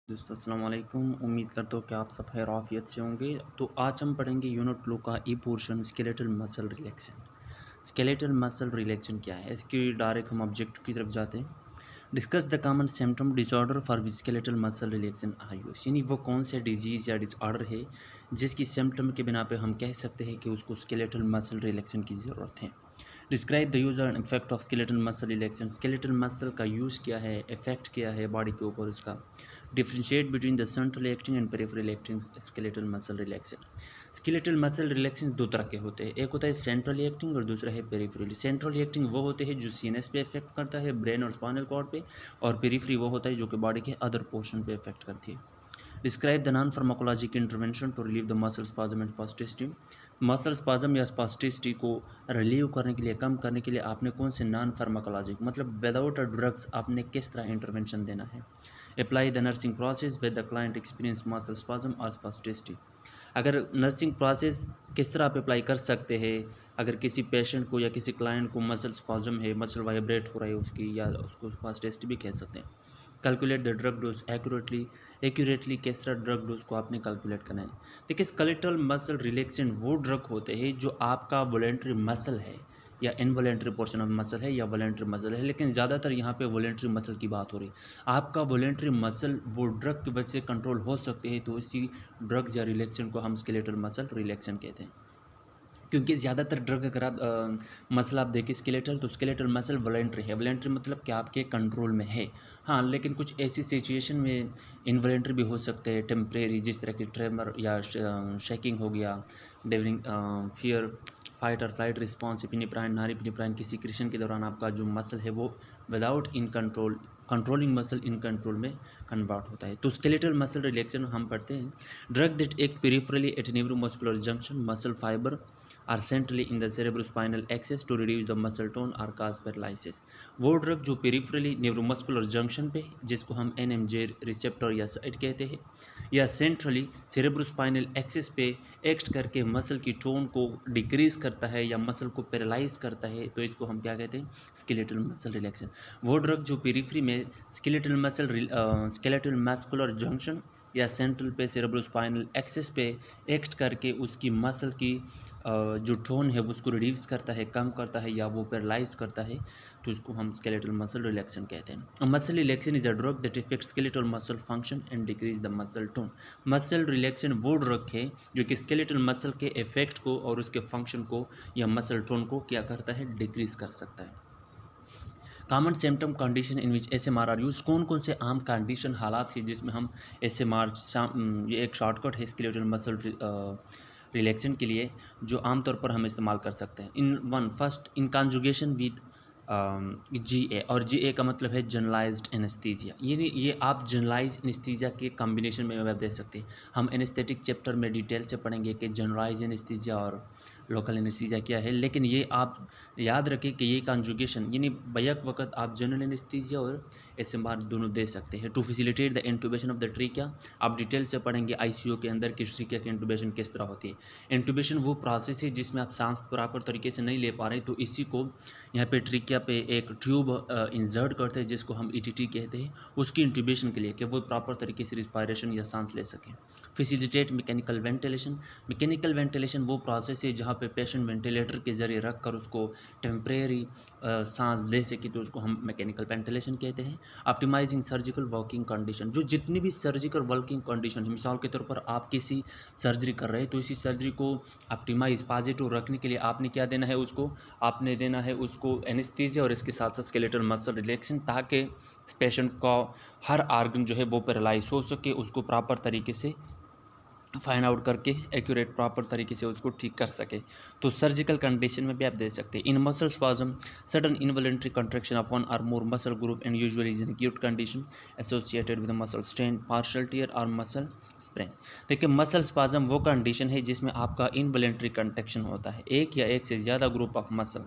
दोस्तों अस्सलाम वालेकुम। उम्मीद करता हूँ कि आप सब खैर आफियत से होंगे। तो आज हम पढ़ेंगे यूनिट 2 का E portion skeletal muscle relaxation. Skeletal muscle relaxation क्या है, इसकी डायरेक्ट हम ऑब्जेक्टिव की तरफ जाते हैं। Discuss the common symptom disorder for skeletal muscle relaxation are use, यानी वो कौन से डिजीज़ या डिसऑर्डर है जिसकी सिम्टम के बिना पे हम कह सकते हैं कि उसको स्केलेटल मसल रिलैक्सेशन की ज़रूरत है। Describe the use and effect of skeletal muscle relaxation, skeletal muscle का यूज़ क्या है, इफेक्ट क्या है बॉडी के ऊपर उसका। Differentiate between the central acting and peripheral acting skeletal muscle relaxation. Skeletal muscle relaxation दो तरह के होते हैं, एक होता है सेंट्रल एक्टिंग और दूसरा है पेरिफेरल। सेंट्रल एक्टिंग वो होते हैं जो सीएनएस पे इफेक्ट करता है, ब्रेन और स्पाइनल कॉर्ड पे, और पेरिफेरी वो होता है जो कि बॉडी के अदर पोर्शन पे इफेक्ट करती है। Describe the non pharmacologic intervention to relieve the muscle spasm and spasticity. Muscle spasm या स्पास्टिसिटी को रिलीव करने के लिए, कम करने के लिए आपने कौन से नॉन फार्माकोलॉजिक मतलब विदाउट अ ड्रग्स आपने किस तरह इंटरवेंशन देना है। Apply the nursing process with the client experience muscle spasm और स्पास्टिसिटी। अगर नर्सिंग प्रोसेस किस तरह आप अप्लाई कर सकते हैं, अगर किसी पेशेंट को या किसी क्लाइंट को मसल स्पाज्म है, मसल वाइब्रेट हो रहा है उसकी, या उसको स्पास्टिसिटी भी कह सकते हैं। Calculate the drug dose accurately किस तरह ड्रग डोज को आपने कैलकुलेट करना है। देखिए स्केलेटल मसल रिलैक्सेशन वो ड्रग होते हैं जो आपका वॉलेंट्री मसल है या इनवॉलेंट्री पोर्शन ऑफ मसल है या वॉलेंट्री मसल है, लेकिन ज़्यादातर यहाँ पे वॉलेंट्री मसल की बात हो रही है। आपका वॉलेंट्री मसल वो ड्रग की वजह से कंट्रोल हो सकते हैं, तो इसी ड्रग्स या रिलैक्सेशन को हम स्केलेटल मसल रिलैक्सेशन कहते हैं। क्योंकि ज़्यादातर ड्रग अगर आप मसल आप देखें स्केलेटल, तो स्केलेटल मसल वॉलेंट्री है। वॉलेंट्री मतलब कि आपके कंट्रोल में है। हाँ, लेकिन कुछ ऐसी सिचुएशन में इनवॉलेंट्री भी हो सकते हैं, टेम्परेरी, जिस तरह की ट्रेमर या शेकिंग हो गया ड्यूरिंग फियर, फाइट और फ्लाइट रिस्पॉन्स, एपिनेफ्राइन, नॉरएपिनेफ्राइन की सिक्रेशन के दौरान आपका जो मसल है वो without in control, controlling muscle in control में कन्वर्ट होता है। तो स्केलेटल मसल रिलैक्सेशन हम पढ़ते हैं। Drug that act peripherally at neuromuscular junction muscle fibre are centrally in the cerebrospinal axis to reduce the muscle tone or cause paralysis। वो drug जो peripherally neuromuscular junction पे, जिसको हम एनएमजे रिसेप्टर या site कहते हैं, या सेंट्रली सेरेब्रोस्पाइनल एक्सिस पे एक्ट करके मसल की टोन को डिक्रीज करता है या मसल को पैरालाइज करता है, तो इसको हम क्या कहते हैं, स्केलेटल मसल रिलैक्सेशन। वो ड्रग जो पेरिफेरी में स्केलेटल मस्कुलर जंक्शन या सेंट्रल पे सेरेब्रोस्पाइनल एक्सिस पे एक्ट करके उसकी मसल की जो टोन है उसको रिड्यूस करता है, कम करता है या वो पैरालाइज करता है, तो इसको हम स्केलेटल मसल रिलैक्सेशन कहते हैं। Muscle relaxation is a drug that effect skeletal muscle function and decrease the muscle tone. Muscle relaxation वो ड्रग है जो कि स्केलेटल मसल के इफेक्ट को और उसके फंक्शन को या मसल टोन को क्या करता है, डिक्रीज कर सकता है। Common symptom condition in which S M R use, कौन कौन से आम कंडीशन हालात हैं जिसमें हम एस एम आर, ये एक शॉर्टकट है स्केलेटल मसल रिलैक्सेशन के लिए जो आमतौर पर हम इस्तेमाल कर सकते हैं। In one first in conjugation with GA, और जीए का मतलब है जनरलाइज्ड एनेस्थीसिया। ये आप जनरलाइज एनेस्थीसिया के कॉम्बिनेशन में आप दे सकते हैं। हम एनेस्थेटिक चैप्टर में डिटेल से पढ़ेंगे कि जनरलाइज एनेस्थीसिया और लोकल एनेस्थीसिया क्या है, लेकिन ये आप याद रखें कि ये कॉन्जुगेशन यानी बैक वक्त आप जनरल एनेस्थीसिया और एसएमआर दोनों दे सकते हैं। To facilitate the intubation of the trachea, आप डिटेल से पढ़ेंगे आईसीयू के अंदर कि ट्रीकिया की इंटूबेशन किस तरह होती है। इंटूबेशन वो प्रोसेस है जिसमें आप सांस प्रॉपर तरीके से नहीं ले पा रहे, तो इसी को यहाँ पे ट्रीकिया पे एक ट्यूब इंसर्ट करते हैं जिसको हम ईटीटी कहते हैं, उसकी इंटूबेशन के लिए कि वो प्रॉपर तरीके से रिस्पायरेशन या सांस ले सकें। Facilitate mechanical ventilation, mechanical ventilation वो प्रोसेस है जहाँ पे पेशेंट वेंटिलेटर के ज़रिए रख कर उसको टेम्परेरी सांस ले सके, तो उसको हम मैकेनिकल वेंटिलेशन कहते हैं। ऑप्टिमाइजिंग सर्जिकल वर्किंग कंडीशन, जो जितनी भी सर्जिकल वर्किंग कंडीशन है, मिसाल के तौर पर आप किसी सर्जरी कर रहे हैं तो इसी सर्जरी को ऑप्टिमाइज पॉजिटिव रखने के लिए आपने क्या देना है, उसको आपने देना है उसको एनेस्थीसिया और इसके साथ साथ स्केलेटल मसल रिलैक्सेशन, ताकि इस पेशेंट का हर आर्गन जो है वो पैरालाइज हो सके, उसको प्रॉपर तरीके से फाइंड आउट करके एक्यूरेट प्रॉपर तरीके से उसको ठीक कर सके। तो सर्जिकल कंडीशन में भी आप दे सकते हैं। In muscle spasm sudden involuntary contraction of one or more muscle group and usually is an acute condition associated with muscle strain, partial tear or muscle sprain. देखिए मसल स्पाज्म वो condition है जिसमें आपका इनवॉलेंट्री कंट्रैक्शन होता है, एक या एक से ज़्यादा ग्रुप ऑफ मसल।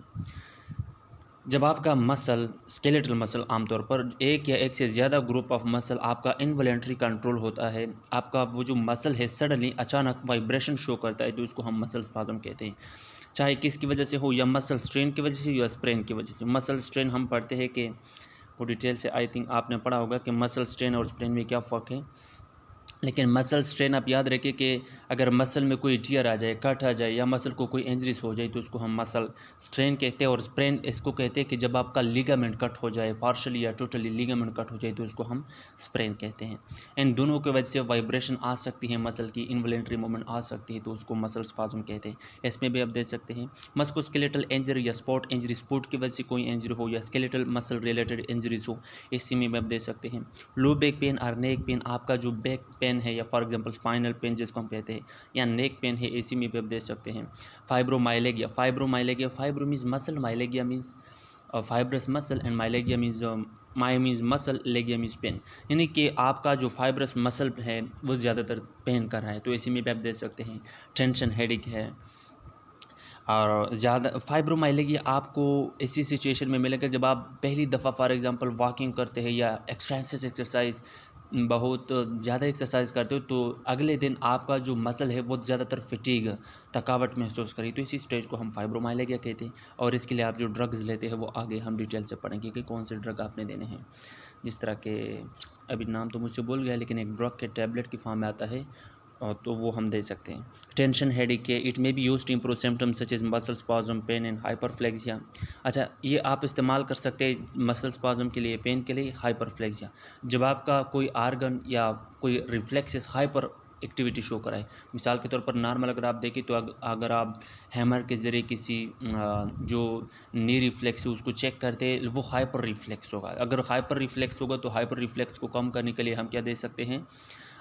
जब आपका मसल स्केलेटल मसल आमतौर पर एक या एक से ज़्यादा ग्रुप ऑफ मसल आपका इनवॉलेंट्री कंट्रोल होता है, आपका वो जो मसल है सडनली अचानक वाइब्रेशन शो करता है, तो उसको हम मसल स्पाज्म कहते हैं। चाहे किसकी वजह से हो, या मसल स्ट्रेन की वजह से या स्प्रेन की वजह से। मसल स्ट्रेन हम पढ़ते हैं कि वो डिटेल से आई थिंक आपने पढ़ा होगा कि मसल स्ट्रेन और स्प्रेन में क्या फ़र्क है। लेकिन मसल स्ट्रेन आप याद रखिए कि अगर मसल में कोई टियर आ जाए, कट आ जाए या मसल को कोई इंजरीज हो जाए तो उसको हम मसल स्ट्रेन कहते हैं। और स्प्रेन इसको कहते हैं कि जब आपका लिगामेंट कट हो जाए, पार्शली या टोटली लिगामेंट कट हो जाए तो उसको हम स्प्रेन कहते हैं। इन दोनों की वजह से वाइब्रेशन आ सकती है, मसल की इनवॉलेंटरी मूवमेंट आ सकती है, तो उसको मसल स्पाज्म कहते हैं। इसमें भी आप देख सकते हैं मस्कुलोस्केलेटल इंजरी या स्पोर्ट इंजरी, स्पोर्ट की वजह से कोई इंजरी हो या स्केलेटल मसल रिलेटेड इंजरीज हो, इसी में भी आप देख सकते हैं। लो बैक पेन और नेक पेन, आपका जो बैक पेन है या फॉर एग्जांपल स्पाइनल पेन जिसको हम कहते हैं, या नेक पेन है, इसी में भी आप देख सकते हैं। Fibromyalgia, fibromyalgia, fibro means muscle, myalgia means fibrous muscle and myalgia means my means muscle, algia means pain, यानी कि आपका जो फाइब्रस मसल है वो ज़्यादातर पेन कर रहा है, तो इसी में भी आप देख सकते हैं। टेंशन हेडेक है, और ज़्यादा फाइब्रोमाइलेगिया आपको ऐसी सिचुएशन में मिलेगा जब आप पहली दफ़ा फॉर एग्जांपल वॉकिंग करते हैं या एक्सटेंसिव एक्सरसाइज, बहुत ज़्यादा एक्सरसाइज करते हो, तो अगले दिन आपका जो मसल है वो ज़्यादातर फिटीग, थकावट महसूस करी, तो इसी स्टेज को हम फाइब्रोमाइलेगिया कहते हैं। और इसके लिए आप जो ड्रग्स लेते हैं वो आगे हम डिटेल से पढ़ेंगे कि कौन से ड्रग आपने देने हैं। जिस तरह के अभी नाम तो मुझसे भूल गया, लेकिन एक ड्रग के टैबलेट की फॉर्म में आता है, तो वो हम दे सकते हैं। टेंशन हेडेक के it may be use to improve symptoms such as muscle spasm, pain and hyperreflexia. अच्छा, ये आप इस्तेमाल कर सकते हैं मसल स्पाज्म के लिए, पेन के लिए, हाइपरफ्लेक्सिया, जब आपका कोई आर्गन या कोई रिफ्लेक्सेस हाइपर एक्टिविटी शो कराए। मिसाल के तौर पर नॉर्मल अगर आप देखें तो अगर आप हैमर के ज़रिए किसी जो नी रिफ्लेक्स है उसको चेक करते हैं, वो हाइपर रिफ्लेक्स होगा। अगर हाइपर रिफ्लेक्स होगा तो हाइपर रिफ्लेक्स को कम करने के लिए हम क्या दे सकते हैं,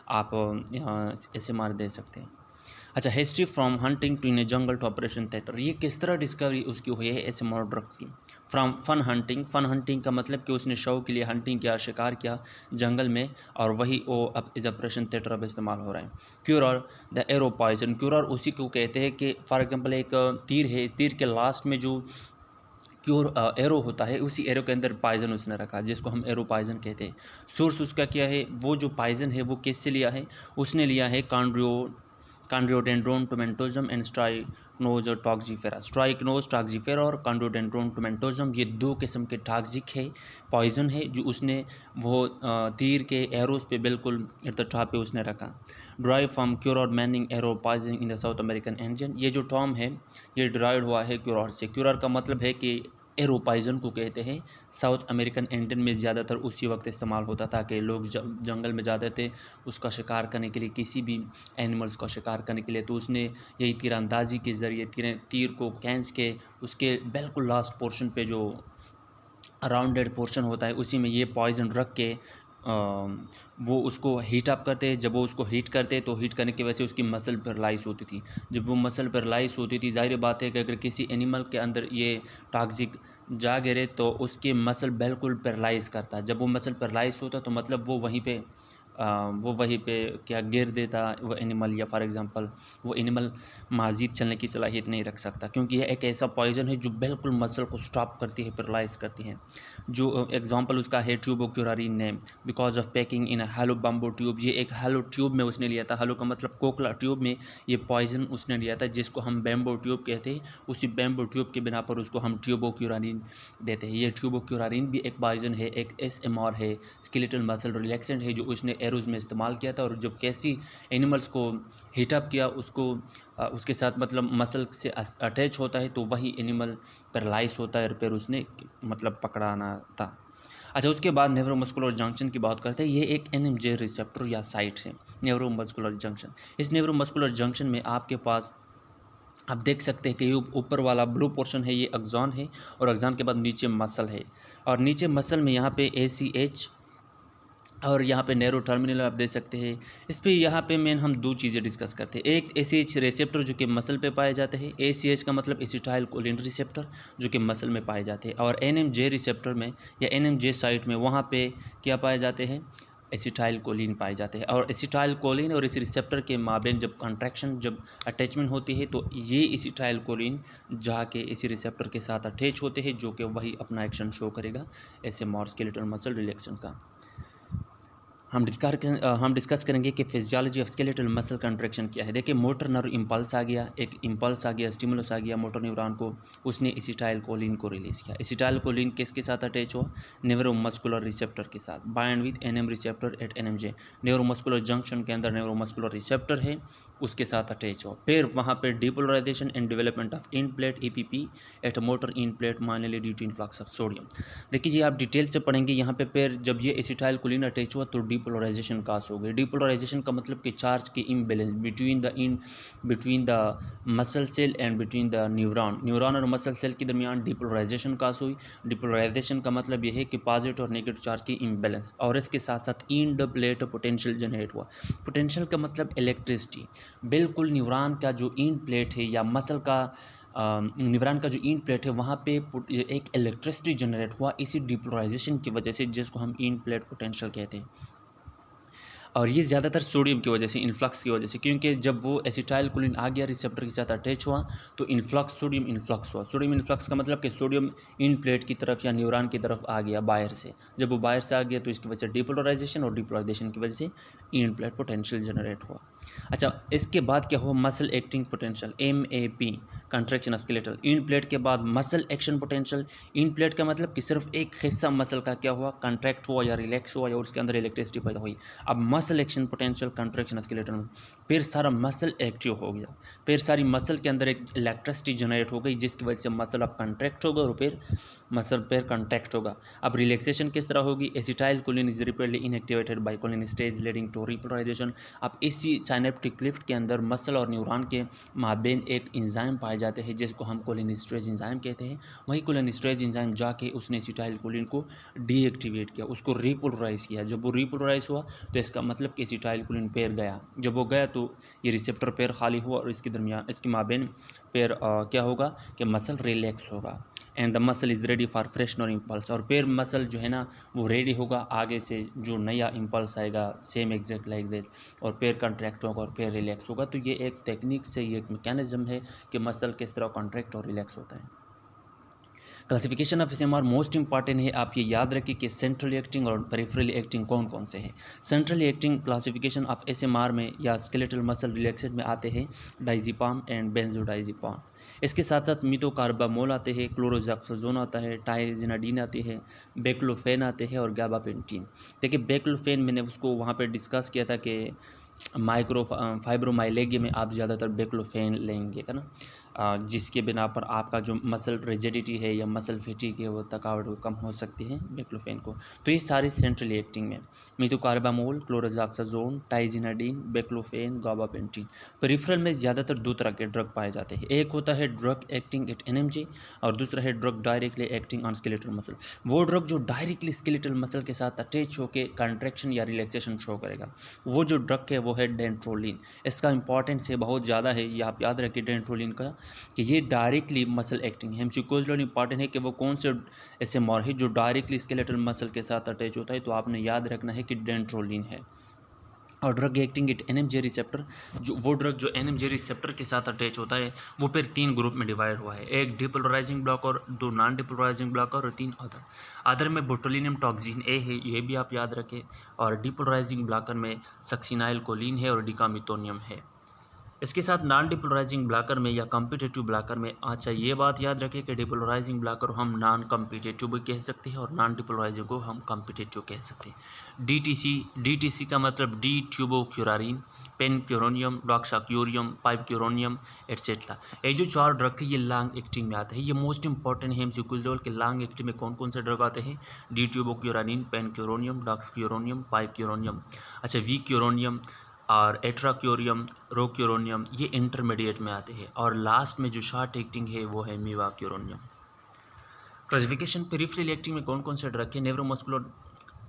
आप यहाँ एसएमआर दे सकते हैं। अच्छा, history from hunting to in a jungle to operation theatre, ये किस तरह डिस्कवरी उसकी हुई है एसएमआर ड्रग्स की। From fun hunting, fun hunting का मतलब कि उसने शो के लिए हंटिंग किया, शिकार किया जंगल में, और वही वो अब इस ऑपरेशन थिएटर अब इस्तेमाल हो रहा है। Curare, the arrow poison, curare उसी को कहते हैं कि फॉर एग्जांपल एक तीर है, तीर के लास्ट में जो क्योर एरो होता है, उसी एरो के अंदर पॉइजन उसने रखा जिसको हम एरो पॉइजन कहते हैं। सोर्स उसका क्या है, वो जो पॉइजन है वो किससे लिया है, उसने लिया है कॉन्ड्रियोडेंड्रोन टोमेंटोजम एंड स्ट्राइक्नोज टॉक्सिफेरा। स्ट्राइक्नोज टॉक्सिफेरा और कॉन्ड्रियोडेंड्रोन टोमेंटोजम, ये दो किस्म के टॉक्सिक है, पॉइजन है, जो उसने वो तीर के एरोज पे बिल्कुल एट द टॉप पे उसने रखा। Derive from curare meaning arrow poison in the South American Indian, ये जो टर्म है ये ड्राइव हुआ है क्यूरर से। क्यूरर का मतलब है कि एरो पॉइजन को कहते हैं, साउथ अमेरिकन इंडियन में ज़्यादातर उसी वक्त इस्तेमाल होता था कि लोग जंगल में जाते थे उसका शिकार करने के लिए, किसी भी एनिमल्स का शिकार करने के लिए, तो उसने यही तीरंदाजी के ज़रिए तीर को खींच के उसके बिल्कुल लास्ट पोर्शन पे जो राउंडेड पोर्शन होता है उसी में ये पॉइजन रख के वो उसको हीट अप करते। जब वो उसको हीट करते तो हीट करने की वजह से उसकी मसल पैरालाइज होती थी। जब वो मसल पैरालाइज होती थी, जाहिर बात है कि अगर किसी एनिमल के अंदर ये टॉक्सिक जा गिरे तो उसके मसल बिल्कुल पैरालाइज करता है। जब वो मसल पैरालाइज होता तो मतलब वो वहीं पे क्या गिर देता वो एनिमल, या फॉर एग्जांपल वो एनिमल मज़ीद चलने की सलाहियत नहीं रख सकता, क्योंकि यह एक ऐसा पॉइजन है जो बिल्कुल मसल को स्टॉप करती है, पैरालाइज करती है। जो एग्जांपल उसका है ट्यूबोक्यूरारिन ने, because of packing in hello bamboo tube, ये एक हेलो ट्यूब में उसने लिया था। हेलो का मतलब कोकला, ट्यूब में ये पॉइजन उसने लिया था जिसको हम बैम्बो ट्यूब कहते हैं। उसी बैम्बो ट्यूब के बिना पर उसको हम ट्यूबोक्यूरारिन देते हैं। ये ट्यूबोक्यूरारिन भी एक पॉइजन है, एक एसएमआर है, स्केलेटल मसल रिलैक्सेंट है, जो उसने एरोज में इस्तेमाल किया था। और जब कैसी एनिमल्स को हीटअप किया उसको उसके साथ मतलब मसल से अटैच होता है तो वही एनिमल पैरालाइज होता है, और फिर उसने मतलब पकड़ाना था। अच्छा, उसके बाद न्यूरोमस्कुलर जंक्शन की बात करते हैं। ये एक एनएमजे रिसेप्टर या साइट है, न्यूरोमस्कुलर जंक्शन। इस न्यूरोमस्कुलर जंक्शन में आपके पास आप देख सकते हैं कि ऊपर वाला ब्लू पोर्शन है ये एक्सॉन है, और एक्सॉन के बाद नीचे मसल है, और नीचे मसल में यहाँ पे ACH और यहाँ पे नैरो टर्मिनल आप देख सकते हैं। इस पे यहाँ पे मेन हम दो चीज़ें डिस्कस करते हैं। एक ACH रिसेप्टर जो कि मसल पे पाए जाते हैं, ACH का मतलब एसिटाइल कोलिन रिसेप्टर जो कि मसल में पाए जाते हैं, और NMJ रिसेप्टर में या NMJ साइट में वहाँ पे क्या पाए जाते हैं, एसिटाइल कोलिन पाए जाते हैं। और एसिटाइल कोलिन और इस रिसेप्टर के माबेन जब कॉन्ट्रैक्शन, जब अटैचमेंट होती है तो ये एसिटाइल कोलिन जाके इसी रिसेप्टर के साथ अटैच होते हैं, जो कि वही अपना एक्शन शो करेगा एसएमआर स्केलेटल मसल रिलैक्सेशन का। हम डिस्कस करेंगे कि physiology of skeletal muscle contraction क्या है। देखिए, मोटर नर्व इम्पल्स आ गया, एक इम्पल्स आ गया, स्टिमुलस आ गया मोटर न्यूरॉन को, उसने एसिटाइलकोलिन को रिलीज़ किया। एसिटाइलकोलिन किसके साथ अटैच हुआ? न्यूरोमस्कुलर रिसेप्टर के साथ, bind with NM receptor at NMJ. Neuromuscular junction के अंदर न्यूरोमस्कुलर रिसेप्टर है, उसके साथ अटैच हुआ। फिर वहाँ पे depolarisation and development of end plate EPP at motor end plate mainly due to influx of sodium. देखिए, ये आप डिटेल से पढ़ेंगे यहाँ पे। फिर जब ये एसिटाइलकोलिन अटैच हुआ तो डिपोलराइजेशन कास हो गई। डिपोलराइजेशन का मतलब कि चार्ज की imbalance between the muscle cell and between the neuron और मसल सेल के दरमियान डिपोलराइजेशन कास हुई। डिपोलराइजेशन का मतलब यह है कि पॉजिटिव और नेगेटिव चार्ज की इम्बैलेंस, और इसके साथ साथ in the plate potential generate हुआ। पोटेंशियल का मतलब इलेक्ट्रिसिटी। बिल्कुल न्यूरॉन का जो इन प्लेट है या मसल का न्यूरॉन का जो इन प्लेट है वहाँ पे एक इलेक्ट्रिसिटी जनरेट हुआ इसी डिपोलराइजेशन की वजह से, जिसको हम इन प्लेट पोटेंशियल कहते हैं। और ये ज़्यादातर सोडियम की वजह से, इन्फ्लक्स की वजह से, क्योंकि जब वो एसिटाइलकोलिन आ गया रिसेप्टर के साथ अटैच हुआ तो इन्फ्लक्स, सोडियम इन्फ्लक्स हुआ। सोडियम इन्फ्लक्स का मतलब कि सोडियम इन प्लेट की तरफ या न्यूरॉन की तरफ आ गया बाहर से। जब वो बाहर से आ गया तो इसकी वजह से डिपोलराइजेशन, और डिपोलराइजेशन की वजह से इन प्लेट पोटेंशियल जनरेट हुआ। अच्छा, इसके बाद क्या हुआ? Muscle acting potential, MAP, contraction of skeletal. In plate के बाद मसल एक्शन पोटेंशियल। इन प्लेट का मतलब कि सिर्फ एक हिस्सा मसल का क्या हुआ? कंट्रैक्ट हुआ या रिलैक्स हुआ, या उसके अंदर इलेक्ट्रिसिटी पैदा हुई। अब muscle action potential, contraction skeleton में फिर सारा मसल एक्टिव हो गया, फिर सारी मसल के अंदर एक इलेक्ट्रिसिटी जनरेट हो गई, जिसकी वजह से मसल अब कंट्रैक्ट होगा और फिर मसल फिर कंट्रैक्ट होगा। अब रिलैक्सेशन किस तरह होगी? Acetylcholine is rapidly inactivated by cholinesterase leading to repolarisation. अब इसी साइनेप्टिक लिफ्ट के अंदर मसल और न्यूरॉन के माबेन एक इंजाइम पाए जाते हैं जिसको हम कोलिनेस्टेज इंजाइम कहते हैं। वही कोलिनेस्टेज इंजाइम जाके उसने एसिटाइलकोलिन को डीएक्टिवेट किया, उसको रिपोलराइज किया। जब वो रिपोलराइज हुआ तो इसका मतलब कि एसिटाइलकोलिन पेयर गया। जब वो गया तो ये रिसेप्टर पेयर खाली हुआ और इसके दरमियान, इसके माबेन पेयर क्या होगा कि मसल रिलैक्स होगा, and the muscle is ready for fresh nor impulse. और फिर मसल जो है ना वो रेडी होगा आगे से जो नया इम्पल्स आएगा, सेम एग्जैक्ट लाइक दैट, और फिर कंट्रैक्ट होगा और फिर रिलैक्स होगा। तो ये एक टेक्निक से, ये एक मैकेनिज्म है कि मसल किस तरह कॉन्ट्रैक्ट और रिलैक्स होता है। Classification of ASMR most important है, आप ये याद रखिए कि सेंट्रली एक्टिंग और पेरिफेरली एक्टिंग कौन कौन से हैं। Centrally acting classification of ASMR में या स्केलेटल मसल रिलैक्सेट में आते हैं डाइजिपाम एंड बेंजोडाइजिपाम। इसके साथ साथ मिथोकार्बामोल आते हैं, क्लोरोजैक्सोजोन आता है, टाइजिनाडीन आते हैं, बेक्लोफेन आते हैं और गाबापेंटीन। देखिए, बेक्लोफेन मैंने उसको वहाँ पे डिस्कस किया था कि फाइब्रोमाइलेगिया में आप ज़्यादातर बेक्लोफेन लेंगे, है ना, जिसके बिना पर आपका जो मसल रिजिडिटी है या मसल फैटिग है वो थकावट वो कम हो सकती है बेक्लोफेन को। तो ये सारी सेंट्रली एक्टिंग में मिथोकार्बामोल, क्लोरोजैक्सोजोन, टाइजिनाडीन, बेक्लोफेन, गाबापेंटीन। पेरिफेरल में ज़्यादातर दो तरह के ड्रग पाए जाते हैं, एक होता है ड्रग एक्टिंग एट एनएमजे और दूसरा है drug directly acting on skeletal muscle. वो ड्रग जो डायरेक्टली स्केलेटल मसल के साथ अटैच होकर कंट्रैक्शन या रिलैक्सेशन शो करेगा, वो जो ड्रग है वो है डेंट्रोलिन। इसका इंपॉर्टेंस है बहुत ज़्यादा है, ये आप याद रखिए डेंट्रोलिन का कि ये डायरेक्टली मसल एक्टिंग है। एमसीक्यूज इंपॉर्टेंट है कि वो कौन से एसएमआर है जो डायरेक्टली स्केलेटल मसल के साथ अटैच होता है, तो आपने याद रखना है कि डेंट्रोलिन है। और drug acting it NMJ receptor, जो वो ड्रग जो एनएमजे रिसेप्टर के साथ अटैच होता है वो फिर 3 ग्रुप में डिवाइड हुआ है, एक depolarising blocker, 2 non depolarising blocker और 3 अदर में बोटुलिनियम टॉक्सिन ए है, ये भी आप याद रखें। और डिपोलराइजिंग ब्लॉकर में सक्सिनाइल कोलिन है और डिकामिथोनियम है। इसके साथ नॉन डिपोलराइजिंग ब्लॉकर में या कम्पिटेटिव ब्लॉकर में, अच्छा ये बात याद रखें कि डिपोलराइजिंग ब्लॉकर हम नॉन कम्पिटेटिव भी कह सकते हैं और नॉन डिपोलराइजिंग को हम कम्पिटेटिव कह सकते हैं। डीटीसी का मतलब डी ट्यूबोक्यूरारिन, पेनक्यूरोनियम, डॉक्साक्यूरियम, पाइपक्यूरोनियम एट्सेट्रा। ये जो 4 ड्रग है ये लॉन्ग एक्टिंग में आते हैं। ये मोस्ट इंपॉर्टेंट है एमसीक्यूज के लॉन्ग एक्टिंग में कौन कौन से ड्रग आते हैं? डी ट्यूबोक्यूरारिन, पेनक्यूरोनियम, डॉक्साक्यूरोनियम, पाइपक्यूरोनियम, अच्छा वी क्यूरोनियम और एट्राक्यूरियम, रोक्यूरोनियम, ये इंटरमीडिएट में आते हैं। और लास्ट में जो शॉर्ट एक्टिंग है वो है मीवाक्यूरोनियम। क्लासिफिकेशन पेरिफेरल एक्टिंग में कौन कौन से ड्रग है? न्यूरोमस्कुलर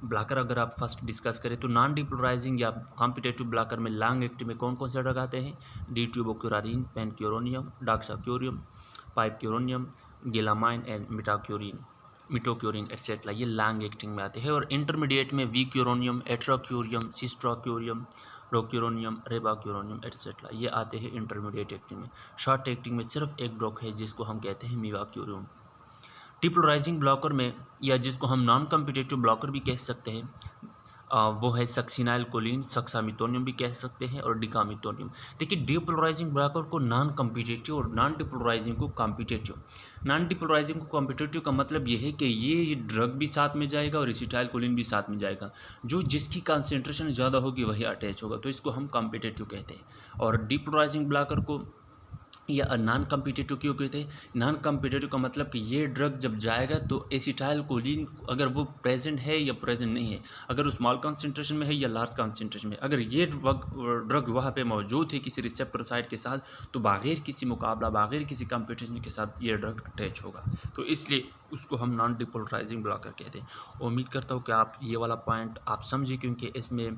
ब्लॉकर अगर आप फर्स्ट डिस्कस करें तो नॉन डिपोलराइजिंग या कॉम्पिटेटिव ब्लॉकर में लॉन्ग एक्टिंग में कौन कौन से ड्रग आते हैं? डी ट्यूबोक्यूरारिन, पेनक्यूरोनियम, डॉक्साक्यूरियम, पाइपक्यूरोनियम, गिलामाइन एंड मिटोक्यूरिन एट्सेट्रा, ये लॉन्ग एक्टिंग में आते हैं। और इंटरमीडिएट में वी क्यूरोनियम, एट्राक्यूरियम, सिस्ट्राक्यूरियम, रोक्यूरोनियम, रेबाक्यूरोनियम एट्सेट्रा, ये आते हैं इंटरमीडिएट एक्टिंग में। शॉर्ट एक्टिंग में सिर्फ एक ड्रग है जिसको हम कहते हैं मीवाक्यूरियम। डिपोलराइजिंग ब्लॉकर में या जिसको हम नॉन कम्पिटेटिव ब्लॉकर भी कह सकते हैं, वो है सक्सिनाइल कोलिन, सक्सामिथोनियम भी कह सकते हैं, और डिकामिथोनियम। देखिए डिपोलराइजिंग ब्लॉकर को नॉन कॉम्पिटिटिव और नॉन डिपोलराइजिंग को कॉम्पिटिटिव। नॉन डिपोलराइजिंग को कॉम्पिटिटिव का मतलब ये है कि ये ड्रग भी साथ में जाएगा और एसिटाइल कोलिन भी साथ में जाएगा, जो जिसकी कंसंट्रेशन ज़्यादा होगी वही अटैच होगा, तो इसको हम कॉम्पिटिटिव कहते हैं। और डिपोलराइजिंग ब्लॉकर को या नॉन कॉम्पिटिटिव क्यों कहते हैं? नॉन कॉम्पिटिटिव का मतलब कि ये ड्रग जब जाएगा तो एसिटाइल कोलिन अगर वो प्रेजेंट है या प्रेजेंट नहीं है, अगर वो स्मॉल कंसंट्रेशन में है या लार्ज कंसंट्रेशन में, अगर ये ड्रग वहाँ पे मौजूद है किसी रिसेप्टर साइट के साथ, तो बगैर किसी मुकाबला, बगैर किसी कंपटीशन के साथ ये ड्रग अटैच होगा, तो इसलिए उसको हम नॉन डिपोलराइजिंग ब्लॉकर कहते हैं। उम्मीद करता हूँ कि आप ये वाला पॉइंट आप समझे, क्योंकि इसमें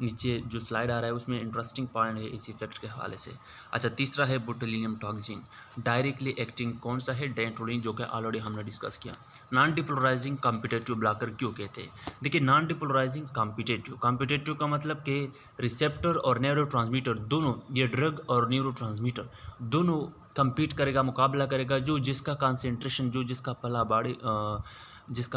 नीचे जो स्लाइड आ रहा है उसमें इंटरेस्टिंग पॉइंट है इस इफेक्ट के हवाले से। अच्छा, तीसरा है बोटुलिनियम टॉक्सिन। डायरेक्टली एक्टिंग कौन सा है? डेंटोलिन, जो कि ऑलरेडी हमने डिस्कस किया। नॉन डिपोलराइजिंग कॉम्पिटिटिव ब्लॉकर क्यों कहते हैं? देखिए नॉन डिपोलराइजिंग कॉम्पिटिटिव का मतलब कि रिसेप्टर और न्यूरोट्रांसमीटर दोनों, ये ड्रग और न्यूरोट्रांसमीटर दोनों compete करेगा, मुकाबला करेगा, जो जिसका कंसंट्रेशन, जो जिसका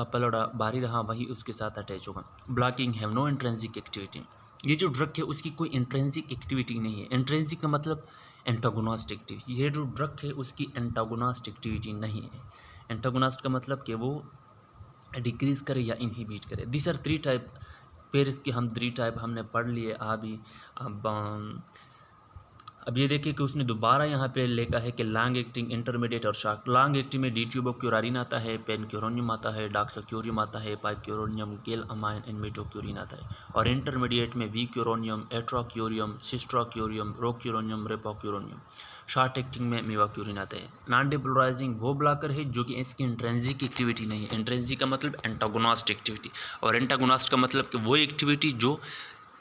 पलड़ा भारी रहा वही उसके साथ अटैच होगा। Blocking have no intrinsic activity. ये जो ड्रग है उसकी कोई इंट्रिंसिक एक्टिविटी नहीं है। इंट्रिंसिक का मतलब एंटागोनिस्ट एक्टिविटी। ये जो ड्रग है उसकी एंटागोनिस्ट एक्टिविटी नहीं है। एंटागोनिस्ट का मतलब कि वो डिक्रीज करे या इनहिबिट करे। This are three type. फिर इसके हम थ्री टाइप हमने पढ़ लिए अभी। अब ये देखिए कि उसने दोबारा यहाँ पे लिखा है कि लॉन्ग एक्टिंग, इंटरमीडिएट और शॉर्ट। लॉन्ग एक्टिंग में डिट्यूबोक्यूरारिन आता है, पेनक्यूरोनियम आता है, डॉक्साक्यूरियम आता है, पाइक्यूरोनियम, गेल अमाइन, इनमेटोक्यूरिन आता है। और इंटरमीडिएट में वीक्यूरोनियम, एट्रोक्यूरियम, सिस्ट्रोक्यूरियम, रोक्यूरोनियम, रेपोक्यूरोनियम। शॉर्ट एक्टिंग में मेवाक्यूरिन आता है। नॉन डिपोलराइजिंग वो ब्लॉकर है जो कि इसकी इंट्रिंसिक एक्टिविटी नहीं है। इंट्रिंसिक का मतलब एंटागोनिस्ट एक्टिविटी, और एंटागोनिस्ट का मतलब कि वो एक्टिविटी जो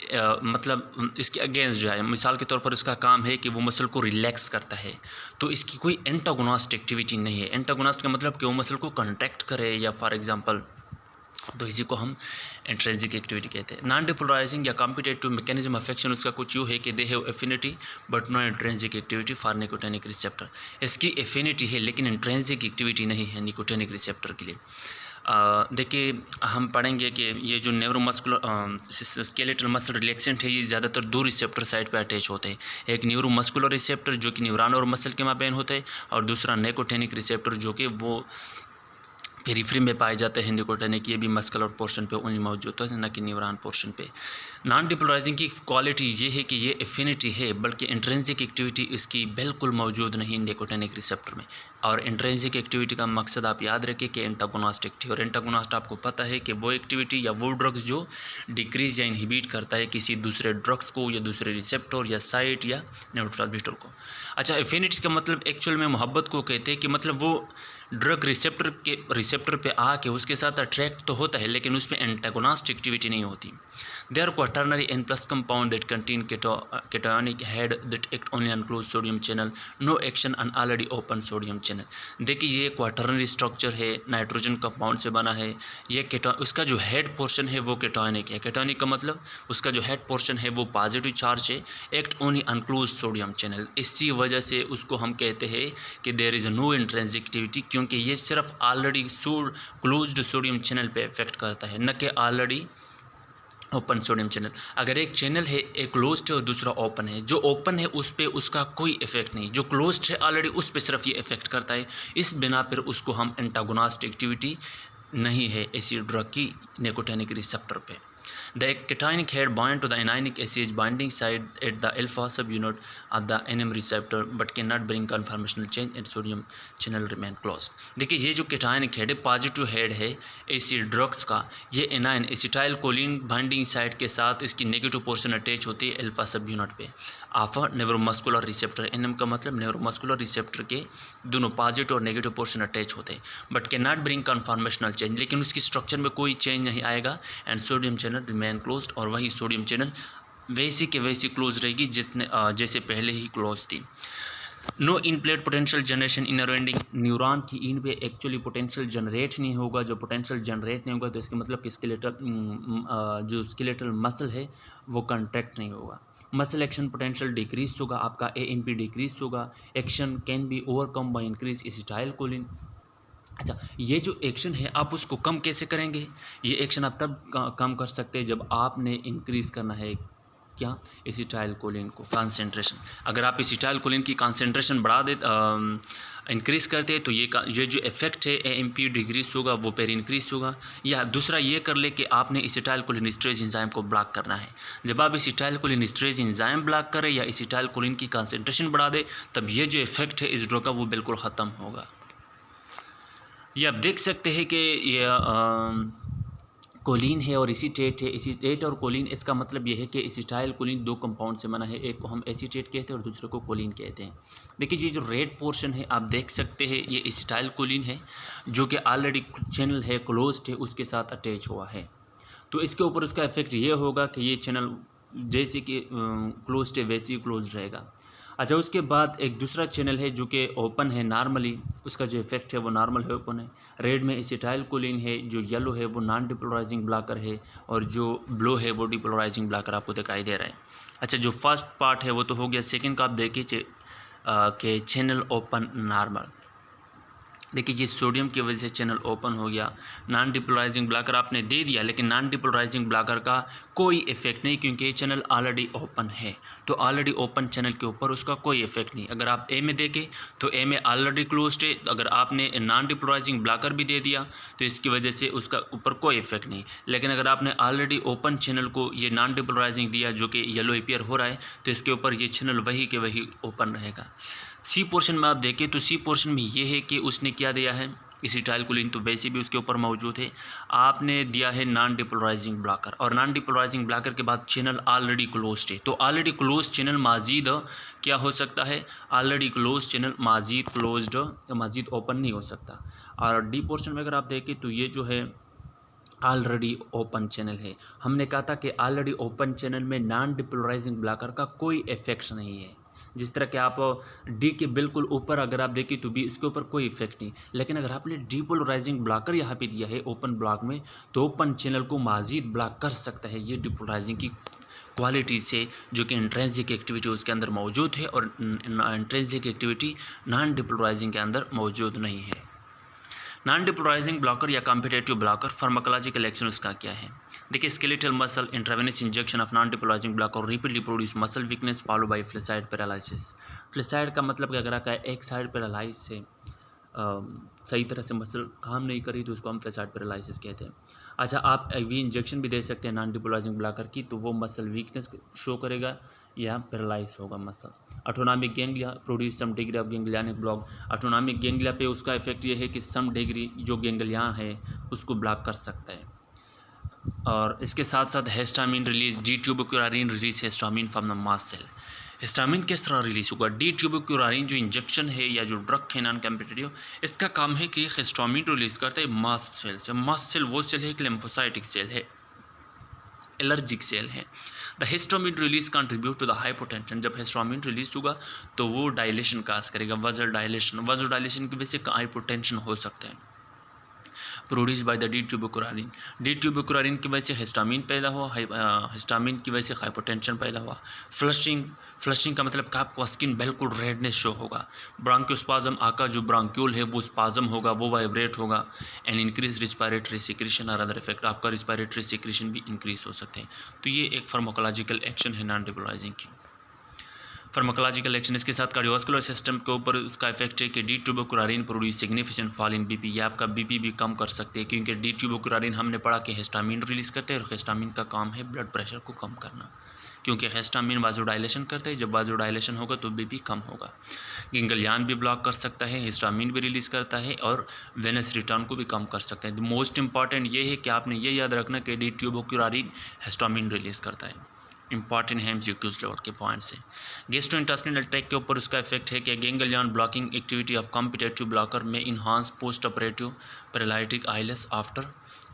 मतलब इसके अगेंस्ट जाए। मिसाल के तौर पर इसका काम है कि वो मसल को रिलैक्स करता है, तो इसकी कोई एंटागोनिस्ट एक्टिविटी नहीं है। एंटागोनिस्ट का मतलब कि वो मसल को कॉन्ट्रैक्ट करे या फॉर एग्जांपल, तो इसी को हम इंट्रिंसिक एक्टिविटी कहते हैं। Non depolarising or competitive mechanism of action उसका कुछ यूँ है कि they have affinity but no intrinsic activity for nicotinic receptor. इसकी एफिनिटी है लेकिन इंट्रिंसिक एक्टिविटी नहीं है निकोटिनिक रिसेप्टर के लिए। देखिए हम पढ़ेंगे कि ये जो न्यूरोमस्कुलर स्केलेटल मसल रिलैक्सेंट है, ये ज़्यादातर दो रिसेप्टर साइट पे अटैच होते हैं। एक न्यूरोमस्कुलर रिसेप्टर जो कि न्यूरॉन और मसल के माबैन होता है, और दूसरा निकोटिनिक रिसेप्टर जो कि वो पेरिफ्री में पाए जाते हैं। निकोटिनिक ये भी मस्कुलर पोर्शन पे ओनली मौजूद होता है, न कि न्यूरॉन पोर्शन पे। नॉन डिपोलराइजिंग की क्वालिटी ये है कि ये एफिनिटी है, बल्कि इंट्रिंसिक एक्टिविटी इसकी बिल्कुल मौजूद नहीं निकोटिनिक रिसेप्टर में। और इंट्रिंसिक एक्टिविटी का मकसद आप याद रखें कि एंटागोनिस्ट एक्टिविटी, और एंटागोनिस्ट आपको पता है कि वो एक्टिविटी या वो ड्रग्स जो डिक्रीज या इनहिबिट करता है किसी दूसरे ड्रग्स को या दूसरे रिसेप्टर या साइट या न्यूरोट्रांसमीटर को। अच्छा, एफिनिटी का मतलब एक्चुअल में मोहब्बत को कहते हैं, कि मतलब वो ड्रग रिसेप्टर पे आके उसके साथ अट्रैक्ट तो होता है, लेकिन उसमें एंटागोनिस्ट एक्टिविटी नहीं होती। They are quaternary N plus compound that contain cationic head that act only on closed sodium channel, no action on already open sodium channel। देखिए ये क्वाटरनरी स्ट्रक्चर है, नाइट्रोजन कंपाउंड से बना है। ये उसका जो हेड पोर्शन है वो केटोनिक है। केटोनिक का मतलब उसका जो हेड पोर्शन है वो पॉजिटिव चार्ज है, act only on close sodium channel. इसी वजह से उसको हम कहते हैं कि there is no intrinsic activity, क्योंकि ये सिर्फ ऑलरेडी क्लोज्ड सोडियम चैनल पे इफेक्ट करता है, न कि ऑलरेडी ओपन सोडियम चैनल। अगर एक चैनल है, एक क्लोज्ड है और दूसरा ओपन है, जो ओपन है उस पर उसका कोई इफेक्ट नहीं, जो क्लोज्ड है ऑलरेडी उस पर सिर्फ ये इफेक्ट करता है। इस बिना पर उसको हम एंटागोनिस्ट एक्टिविटी नहीं है ऐसी ड्रग की निकोटिनिक रिसेप्टर पे। The cationic head bind to the anionic acid binding site at the alpha subunit of the NM receptor but cannot bring conformational change and sodium channel remain closed। देखिए ये जो cationic head है, positive head है acid drugs का, ये A9 acetyl choline binding site के साथ इसकी नेगेटिव पोर्शन अटैच होती है अल्फा सब यूनिट पे ऑफ न्यूरोमस्कुलर रिसेप्टर। एनएम का मतलब न्यूरोमस्कुलर रिसेप्टर के दोनों पॉजिटिव और नेगेटिव पोर्शन अटैच होते हैं, but can not bring conformational change, लेकिन उसकी स्ट्रक्चर में कोई चेंज नहीं आएगा। And sodium channel remain closed, और वही सोडियम चैनल वैसी के वैसी क्लोज रहेगी जैसे पहले ही क्लोज थी। No in plate potential generation in अराउंडिंग, neuron की इन पे एक्चुअली पोटेंशियल जनरेट नहीं होगा। जो पोटेंशियल जनरेट नहीं होगा तो इसका मतलब कि जो स्केलेटल मसल है वो कंट्रैक्ट नहीं होगा। मसल एक्शन पोटेंशियल डिक्रीज होगा, आपका AMP डिक्रीज होगा। Action can be overcome by increase acetyl choline, अच्छा, ये जो एक्शन है आप उसको कम कैसे करेंगे? ये एक्शन आप तब कम कर सकते हैं जब आपने इंक्रीज़ करना है क्या? एसिटाइलकोलिन को कंसंट्रेशन। अगर आप एसिटाइलकोलिन की कंसंट्रेशन बढ़ा दे इंक्रीज़ करते हैं तो ये जो इफ़ेक्ट है एएमपी डिक्रीज़ होगा, वो फिर इंक्रीज़ होगा। या दूसरा ये कर ले कि आपने एसिटाइलकोलिन एस्टरेज एंजाइम को ब्लॉक करना है। जब आप एसिटाइलकोलिन एस्टरेज एंजाइम ब्लॉक करें या एसिटाइलकोलिन की कंसंट्रेशन बढ़ा दें, तब ये जो इफ़ेक्ट है इस ड्रग का वो बिल्कुल ख़त्म होगा। ये आप देख सकते हैं कि ये कोलिन है और एसीटेट है। एसीटेट और कोलिन, इसका मतलब ये है कि एसिटाइल कोलिन दो कंपाउंड से बना है, एक को हम एसीटेट कहते हैं और दूसरे को कोलिन कहते हैं। देखिए ये जो रेड पोर्शन है आप देख सकते हैं ये एसिटाइल कोलिन है जो कि ऑलरेडी चैनल है क्लोज्ड है, उसके साथ अटैच हुआ है। तो इसके ऊपर उसका इफेक्ट ये होगा कि ये चैनल जैसे कि क्लोज्ड है वैसे ही क्लोज रहेगा। अच्छा, उसके बाद एक दूसरा चैनल है जो कि ओपन है नॉर्मली, उसका जो इफेक्ट है वो नॉर्मल है, ओपन है। रेड में एसिटाइलकोलिन है, जो येलो है वो नॉन डिपोलराइजिंग ब्लॉकर है और जो ब्लू है वो डिपोलराइजिंग ब्लॉकर आपको दिखाई दे रहा है। अच्छा, जो फर्स्ट पार्ट है वो तो हो गया। सेकंड का आप देखिए कि चैनल ओपन नॉर्मल। देखिए ये सोडियम की वजह से चैनल ओपन हो गया। नॉन डिपोलराइजिंग ब्लॉकर आपने दे दिया, लेकिन नॉन डिपोलराइजिंग ब्लॉकर का कोई इफेक्ट नहीं, क्योंकि ये चैनल ऑलरेडी ओपन है। तो ऑलरेडी ओपन चैनल के ऊपर उसका कोई इफेक्ट नहीं। अगर आप ए में देखें तो ए में ऑलरेडी क्लोज्ड है, अगर आपने नॉन डिपोलराइजिंग ब्लॉकर भी दे दिया तो इसकी वजह से उसका ऊपर कोई इफेक्ट नहीं। लेकिन अगर आपने ऑलरेडी ओपन चैनल को ये नॉन डिपोलराइजिंग दिया जो कि येलो अपीयर हो रहा है, तो इसके ऊपर ये चैनल वही के वही ओपन रहेगा। सी पोर्शन में आप देखें तो सी पोर्शन में ये है कि उसने क्या दिया है, एसिटाइलकोलिन तो वैसे भी उसके ऊपर मौजूद है, आपने दिया है नॉन डिपोलराइजिंग ब्लॉकर, और नॉन डिपोलराइजिंग ब्लॉकर के बाद चैनल ऑलरेडी क्लोज्ड है। तो ऑलरेडी क्लोज चैनल माजीद क्या हो सकता है, ऑलरेडी क्लोज चैनल माजीद क्लोज्ड माजीद ओपन नहीं हो सकता। और डी पोर्शन में अगर आप देखें तो ये जो है ऑलरेडी ओपन चैनल है। हमने कहा था कि ऑलरेडी ओपन चैनल में नॉन डिपोलराइजिंग ब्लॉकर का कोई इफेक्ट नहीं है। जिस तरह के आप डी के बिल्कुल ऊपर अगर आप देखें तो भी इसके ऊपर कोई इफेक्ट नहीं, लेकिन अगर आपने डिपोलराइजिंग ब्लॉकर यहाँ पे दिया है ओपन ब्लॉक में, तो ओपन चैनल को माजीद ब्लॉक कर सकता है ये डिपोलराइजिंग की क्वालिटी से, जो कि इंट्रेंसिक एक्टिविटी उसके अंदर मौजूद है और इंट्रेंसिक एक्टिविटी नॉन डिपोलराइजिंग के अंदर मौजूद नहीं है। नॉन डिपोलराइजिंग ब्लॉकर या कॉम्पिटेटिव ब्लॉकर फार्माकोलॉजिकल एक्शन उसका क्या है? देखिए skeletal muscle intravenous injection of non depolarising blocker repeatedly produce muscle weakness follow by flaccid paralysis. Flaccid का मतलब क्या करा है, एक साइड पैरालाइज से सही तरह से मसल काम नहीं करी तो उसको हम फ्लेसाइड पैरालिसिस कहते हैं। अच्छा, आप वी इंजेक्शन भी दे सकते हैं नॉन डिपोलराइजिंग ब्लॉकर की, तो वो मसल वीकनेस शो करेगा या पैरालाइज होगा muscle. Autonomic ganglia produce some degree of ganglionic block. Autonomic ganglia पे उसका इफेक्ट ये है कि सम डिग्री जो गैंग्लिया है उसको ब्लॉक कर सकता है। और इसके साथ साथ histamine release, D tubocurarine release histamine from the mast cell. Histamine किस तरह रिलीज होगा? डी ट्यूबोक्यूरारिन जो इंजेक्शन है या जो ड्रग है नॉन कॉम्पिटिटिव, इसका काम है कि हिस्टामिन रिलीज करता है मास्ट सेल से। मास्ट सेल वो सेल है, एक लिम्फोसाइटिक सेल है, एलर्जिक सेल है। The histamine release contribute to the hypotension. जब हिस्टामिन रिलीज होगा तो वो डायलेशन काज करेगा, वजल डायलेशन की वजह से हाइपोटेंशन हो सकता है। Produce by the D tubocurarine, D tubocurarine की वजह से हिस्टामिन पैदा हुआ, हिस्टामिन की वजह से हाइपोटेंशन पैदा हुआ। फ्लशिंग का मतलब कि आपको स्किन बिल्कुल रेडनेस शो होगा। ब्रांक्योस्पाज्म, आपका जो ब्रांक्यूल है वो स्पाज्म होगा, वो वाइब्रेट होगा। एंड इंक्रीज रिस्पायरेटरी सिक्रीशन और अदर इफेक्ट, आपका रिस्पायरेटरी सिक्रीशन भी इंक्रीज हो सकते हैं। तो ये एक फार्माकोलॉजिकल एक्शन है नॉन डिपोलराइजिंग की। फार्माकोलॉजिकल एक्शन, इसके साथ कार्डियोवास्कुलर सिस्टम के ऊपर उसका इफेक्ट है कि D tubocurarine produce significant fall in BP. ये आपका बीपी भी कम कर सकते हैं, क्योंकि डी ट्यूबोक्यूरारिन हमने पढ़ा कि हिस्टामिन रिलीज करते हैं और हिस्टामिन का काम है ब्लड प्रेशर को कम करना, क्योंकि हिस्टामिन वाजोडाइलेशन करते हैं। जब वाजोडाइलेशन होगा तो बीपी कम होगा। गैंग्लियन भी ब्लॉक कर सकता है, हिस्टामिन भी रिलीज़ करता है और वेनस रिटर्न को भी कम कर सकता है। मोस्ट इंपॉर्टेंट ये है कि आपने ये याद रखना कि डी ट्यूबोक्यूरारिन हिस्टामिन रिलीज़ करता है। इंपॉर्टेंट है एमसीक्यूज लेवल के पॉइंट्स से। गैस्ट्रोइंटेस्टाइनल ट्रैक्ट के ऊपर उसका इफेक्ट है कि ganglion blocking activity of competitive blocker में enhance post operative paralytic ileus after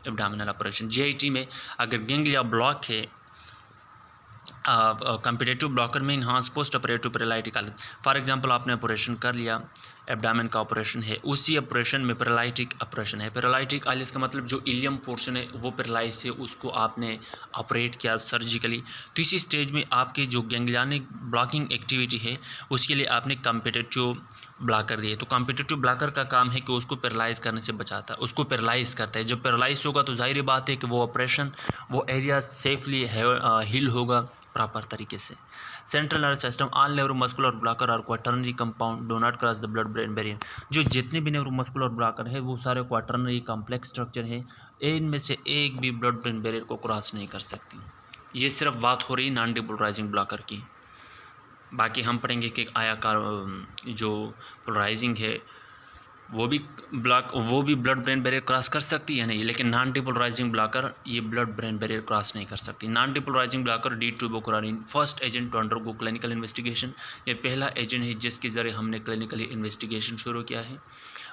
abdominal operation. GIT में अगर गैंग्लिया ब्लॉक है कॉम्पिटेटिव ब्लॉकर में enhance post operative paralytic ileus, for example आपने ऑपरेशन कर लिया, एब्डामेन का ऑपरेशन है, उसी ऑपरेशन में पैरालिटिक ऑपरेशन है। पैरालिटिक आइलिस का मतलब जो इलियम पोर्शन है वो पैरालाइज है, उसको आपने ऑपरेट किया सर्जिकली। तो इसी स्टेज में आपके जो गैंग्लियनिक ब्लॉकिंग एक्टिविटी है उसके लिए आपने कॉम्पिटिटिव ब्लॉकर दिए। तो कॉम्पिटिटिव ब्लॉकर का काम है कि उसको पैरालाइज करने से बचाता है, उसको पैरालाइज करता है। जब पैरालाइज होगा तो जाहिर बात है कि वो ऑपरेशन, वो एरिया सेफली हील होगा प्रॉपर तरीके से। Central nervous system, all neuromuscular blocker और quaternary compound do not cross the blood brain barrier. जो जितने भी न्यूरोमस्कुलर ब्लॉकर है वो सारे क्वाटर्नरी कॉम्प्लेक्स स्ट्रक्चर है, इनमें से एक भी ब्लड ब्रेन बैरियर को क्रॉस नहीं कर सकती। ये सिर्फ बात हो रही नॉन डिपोलराइजिंग ब्लॉकर की। बाकी हम पढ़ेंगे कि आया जो पोलराइजिंग है वो भी ब्लड ब्रेन बैरियर क्रॉस कर सकती है नहीं, लेकिन नॉन डिपोलराइजिंग ब्लॉकर ये ब्लड ब्रेन बैरियर क्रॉस नहीं कर सकती। Non depolarising blocker D2 first agent to undergo clinical investigation, ये पहला एजेंट है जिसके ज़रिए हमने क्लिनिकली इन्वेस्टिगेशन शुरू किया है।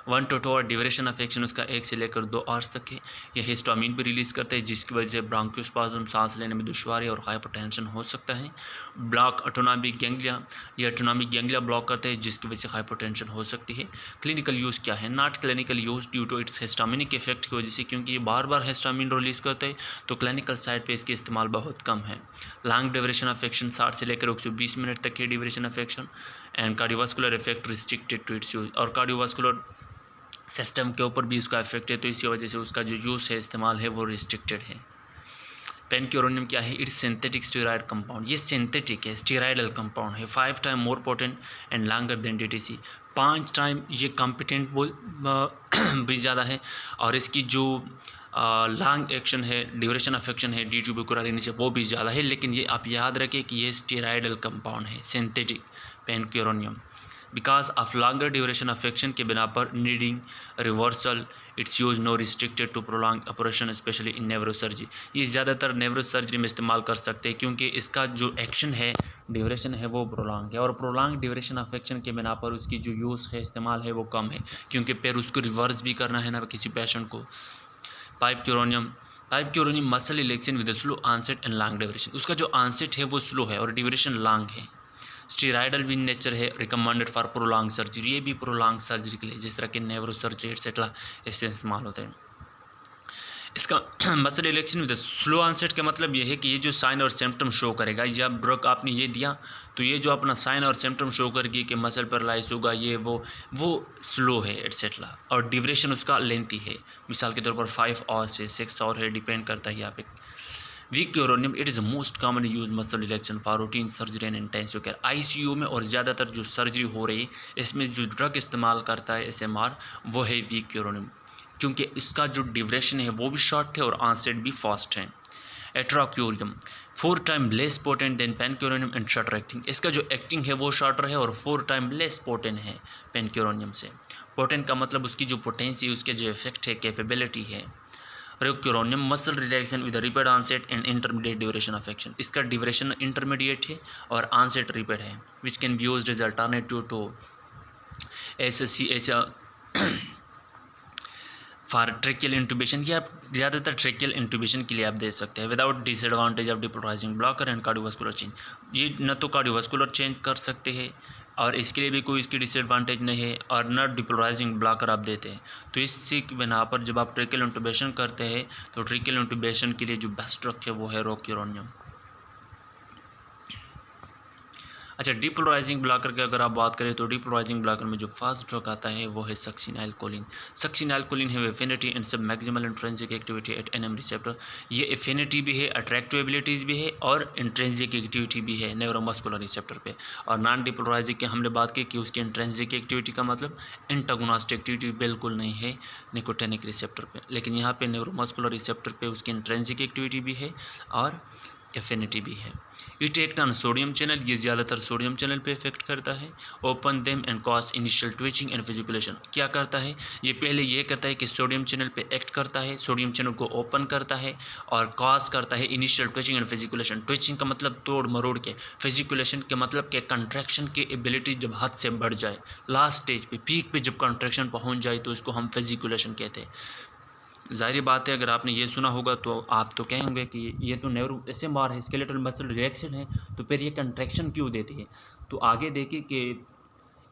1 to 2 hour duration of action उसका 1 से लेकर 2 आवर्स तक है। यह हिस्टामिन भी रिलीज़ करता है जिसकी वजह से ब्रोंकोस्पाज्म, सांस लेने में दुश्वारी और हाइपरटेंशन हो सकता है। ब्लॉक ऑटोनॉमिक गैंग्लिया, यह ऑटोनॉमिक गैंग्लिया ब्लॉक करते हैं जिसकी वजह से हाइपरटेंशन हो सकती है। क्लिनिकल यूज़ क्या है? Not clinical use due to its histaminic effect की वजह से, क्योंकि ये बार बार हिस्टामिन रिलीज़ करते हैं तो क्लिनिकल साइड पे इसके इस्तेमाल बहुत कम है। लॉन्ग ड्यूरेशन ऑफ एक्शन 60 से लेकर 120 मिनट तक है duration of action. And cardiovascular effect restricted to its use, और कार्डियोवास्कुलर सिस्टम के ऊपर भी उसका इफेक्ट है, तो इसी वजह से उसका जो यूज़ है, इस्तेमाल है, वो रिस्ट्रिक्टेड है। पेनक्यूरोनियम क्या है? इट्स सिंथेटिक स्टेरॉयड कंपाउंड, ये सिंथेटिक है, स्टेरॉयडल कंपाउंड है। 5 time more potent and longer than DTC, 5 time ये कॉम्पिटेंट भी ज़्यादा है, और इसकी जो लॉन्ग एक्शन है, ड्यूरेशन ऑफ एक्शन है D2 से वो भी ज़्यादा है। लेकिन ये आप याद रखें कि ये स्टेरॉयडल कंपाउंड है, synthetic pancuronium. Because of longer duration of action के बिना पर needing reversal its use no restricted to prolong operation specially in neurosurgery. ये ज़्यादातर नेवरोसर्जरी में इस्तेमाल कर सकते हैं क्योंकि इसका जो एक्शन है, ड्यूरेशन है, वो प्रोलॉन्ग है, और प्रोलॉन्ग ड्यूरेशन ऑफ एक्शन के बिना पर उसकी जो यूज़ है, इस्तेमाल है, वो कम है, क्योंकि फिर उसको रिवर्स भी करना है ना किसी पेशेंट को। Pipecuronium muscle relaxation with slow onset and long duration, उसका जो आंसेट है वो स्लो है और ड्यूरेशन लॉन्ग है। स्टीराइडल भी नेचर है, रिकमेंडेड फॉर प्रोलॉन्ग सर्जरी, ये भी प्रोलॉन्ग सर्जरी के लिए, जिस तरह के नेवरो सर्जरी एक्सेट्रा इससे इस्तेमाल होते हैं। इसका मसल रिलैक्सेशन विद स्लो आंसेट का मतलब ये है कि ये जो साइन और सिम्टम शो करेगा, या ड्रग आपने ये दिया तो ये जो अपना साइन और सिम्टम शो करेगी कि मसल पैरालाइज होगा, ये वो स्लो है एक्सेट्रा, और ड्यूरेशन उसका लेंथी है, मिसाल के तौर पर 5 आवर से 6 आवर है, डिपेंड करता है यहाँ पे। Vecuronium, it is most commonly use muscle relaxation for routine surgery and intensive care. ICU में और ज़्यादातर जो सर्जरी हो रही है इसमें जो ड्रग इस्तेमाल करता है SMR, वो है वीक क्यूरोनियम, क्योंकि इसका जो ड्यूरेशन है वो भी शॉर्ट है और आंसेट भी फास्ट है। Atracurium 4 time less potent than pancuronium and shorter acting, इसका जो एक्टिंग है वो शॉर्टर है और 4 टाइम लेस पोटेंट है पेनक्यूरोनियम से। पोटेंट का मतलब उसकी जो पोटेंसी, उसके जो इफेक्ट है, कैपेबिलिटी है। Rocuronium muscle relaxation with rapid onset and intermediate duration of action, इसका ड्यूरेशन इंटरमीडिएट है और आंसेट रिपीट है, which can be used as alternative to SSCH for tracheal intubation, ये आप ज़्यादातर ट्रेकियल इंटूबेशन के लिए आप दे सकते हैं without disadvantage of depolarising blocker and cardiovascular change. ये न तो कार्डियोवास्कुलर चेंज कर सकते हैं और इसके लिए भी कोई इसकी डिसएडवांटेज नहीं है, और न डिपोलराइजिंग ब्लॉकर आप देते हैं। तो इससे बिना पर जब आप ट्रेकियल इंटूबेशन करते हैं तो ट्रेकियल इंटूबेशन के लिए जो बेस्ट ड्रग है वो है रोक्यूरोनियम। अच्छा, डिपोलराइजिंग ब्लॉकर की अगर आप बात करें तो डिपोलराइजिंग ब्लॉकर में जो फर्स्ट ड्रग आता है वो है सक्सिनाइलकोलिन। सक्सिनाइलकोलिन है affinity and sub maximal intrinsic activity at NM receptor, ये एफिनिटी भी है, अट्रैक्टिव एबिलिटीज़ भी है, और इंट्रिंसिक एक्टिविटी भी है न्यूरोमस्कुलर रिसेप्टर पे। और नॉन डिपोलराइजिंग की हमने बात की कि उसकी इंट्रिंसिक एक्टिविटी का मतलब एंटागोनिस्ट एक्टिविटी बिल्कुल नहीं है निकोटिनिक रिसेप्टर पे, लेकिन यहाँ पे न्यूरोमस्कुलर रिसेप्टर पे उसकी इंट्रिंसिक एक्टिविटी भी है और एफिनिटी भी है। It act on sodium channel, ये ज़्यादातर सोडियम चैनल पे इफेक्ट करता है। Open them and cause initial twitching and fasciculation, क्या करता है ये? पहले ये करता है कि सोडियम चैनल पे एक्ट करता है, सोडियम चैनल को ओपन करता है और कॉज करता है इनिशियल ट्विचिंग एंड फिजिकुलेशन। ट्विचिंग का मतलब तोड़ मरोड़ के, फिजिकुलेशन के मतलब के कंट्रैक्शन की एबिलिटी जब हद से बढ़ जाए, लास्ट स्टेज पे, पीक पे जब कंट्रैक्शन पहुँच जाए तो उसको हम फिजिकुलेशन कहते हैं। ज़ाहिर बात है अगर आपने ये सुना होगा तो आप तो कहेंगे कि ये तो न्यूरो SMR है, स्केलेटल मसल रिलैक्सेशन है, तो फिर ये कंट्रैक्शन क्यों देती है? तो आगे देखिए कि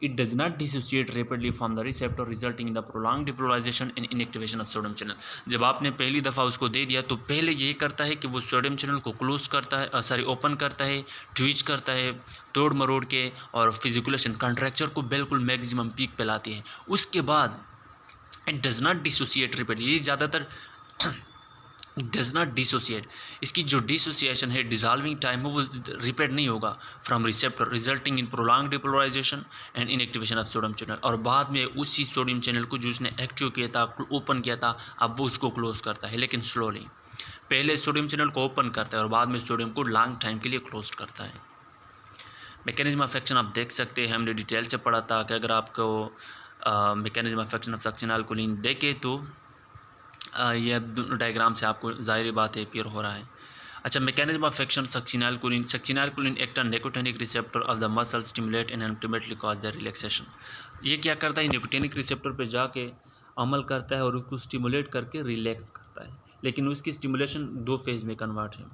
It does not dissociate rapidly from the receptor, resulting in the prolonged depolarization and inactivation of sodium channel. जब आपने पहली दफ़ा उसको दे दिया तो पहले ये करता है कि वो सोडियम चैनल को क्लोज करता है, ओपन करता है, ट्विच करता है तोड़ मरोड़ के, और फिजिकुलेशन कंट्रैक्चर को बिल्कुल मैक्सिमम पीक पे लाती है. उसके बाद it does not dissociate repeatedly. ये ज़्यादातर डज़ नॉट डिसोसिएट. इसकी जो डिसोसिएशन है, डिजॉल्विंग टाइम है, वो रिपीट नहीं होगा from receptor, resulting in prolong depolarisation and inactivation of sodium channel. और बाद में उसी सोडियम चैनल को जो उसने एक्टिव किया था, ओपन किया था, अब वो उसको क्लोज करता है, लेकिन स्लोली. पहले सोडियम चैनल को ओपन करता है और बाद में सोडियम को लॉन्ग टाइम के लिए क्लोज करता है. मैकेनिज्म ऑफ एक्शन आप देख सकते हैं, हमने डिटेल से पढ़ा था कि अगर आपको मैकेनिज्म ऑफ एक्शन ऑफ सक्सिनोल्कोलिन देखे तो ये डायग्राम से आपको ज़ाहिर बात है क्लियर हो रहा है. अच्छा, mechanism of action succinylcholine. Succinylcholine act on nicotinic receptor of the muscle, stimulate and ultimately cause the relaxation. ये क्या करता है, निकोटिनिक रिसेप्टर पे जाके अमल करता है और उसको स्टिमुलेट करके रिलैक्स करता है. लेकिन उसकी स्टिमुलेशन दो फेज़ में कन्वर्ट है.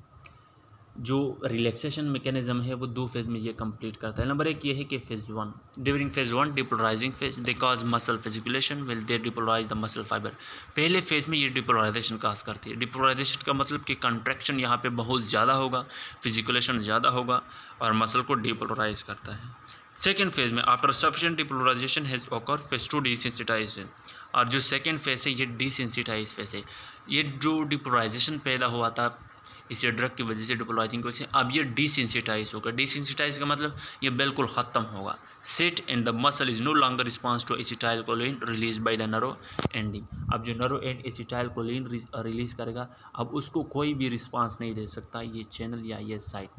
जो रिलैक्सेशन मैकेनिज्म है वो दो फेज़ में ये कंप्लीट करता है. नंबर एक ये है कि phase one, during phase one depolarizing phase, they cause muscle fasciculation will they depolarize the muscle fibre. पहले फेज़ में ये डिपोलराइजेशन काज करती है. डिपोलराइजेशन का मतलब कि कंट्रैक्शन यहाँ पे बहुत ज़्यादा होगा, फिजिकुलेशन ज़्यादा होगा और मसल को डिपोलराइज करता है. सेकेंड फेज़ में after sufficient depolarisation has occur, phase two desensitise. और जो सेकेंड फेज़ है ये डिसेंसिटाइज फेज़ है. ये जो डिपोलराइजेशन पैदा हुआ था इसे ड्रग की वजह से, डिपोलराइजिंग की वजह से, अब ये डिसेंसिटाइज होगा. डिसेंसिटाइज का मतलब ये बिल्कुल ख़त्म होगा. Set and the muscle is no longer response to acetylcholine release by the nerve ending. अब जो नर्व एंड एसिटाइलकोलिन रिलीज़ करेगा, अब उसको कोई भी रिस्पॉन्स नहीं दे सकता ये चैनल या ये साइट.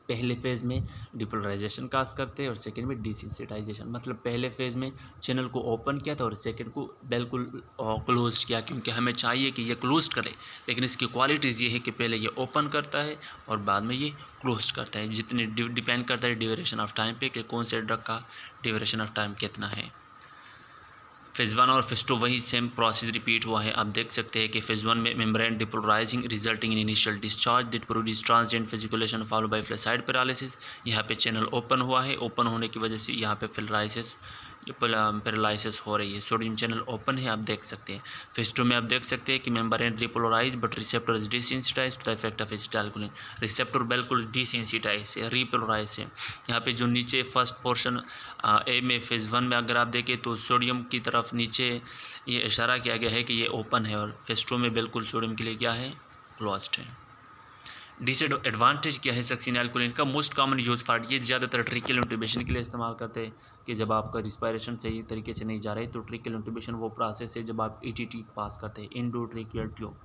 पहले फेज़ में डिपोलराइजेशन काज करते हैं और सेकंड में डिसेंसिटाइजेशन. मतलब पहले फेज़ में चैनल को ओपन किया था और सेकंड को बिल्कुल क्लोज किया, क्योंकि हमें चाहिए कि ये क्लोज करे. लेकिन इसकी क्वालिटीज़ ये है कि पहले ये ओपन करता है और बाद में ये क्लोज करता है. जितने डिपेंड करता है ड्यूरेशन ऑफ टाइम पे कि कौन से ड्रग का ड्यूरेशन ऑफ टाइम कितना है. फेज़ वन और फेज़ टू वही सेम प्रोसेस रिपीट हुआ है. आप देख सकते हैं कि फेज़ वन में membrane depolarizing resulting in initial discharge that produce transient fasciculation followed by flaccid paralysis. यहाँ पे चैनल ओपन हुआ है, ओपन होने की वजह से यहाँ पे पैरालिसिस हो रही है. सोडियम चैनल ओपन है, आप देख सकते हैं. फेज़ टू में आप देख सकते हैं कि membrane depolarise but receptor is desensitise to the effect of acetylcholine. Receptor बिल्कुल डिसेंसिटाइज है, रिपोलराइज है. यहाँ पे जो नीचे फर्स्ट पोर्शन ए में फेज़ वन में अगर आप देखें तो सोडियम की तरफ नीचे ये इशारा किया गया है कि ये ओपन है, और फेज़ टू में बिल्कुल सोडियम के लिए क्या है, क्लोज्ड है. डिसएडवांटेज क्या है सक्सिनोल्कोलिन का? मोस्ट कॉमन यूज फॉर, ये ज़्यादातर ट्रिकल इंट्यूबेशन के लिए इस्तेमाल करते हैं कि जब आपका रिस्पायरेशन सही तरीके से नहीं जा रहा है तो ट्रिकल इंट्यूबेशन वो प्रोसेस है जब आप ईटीटी पास करते हैं, इंडोट्रिकियल ट्यूब.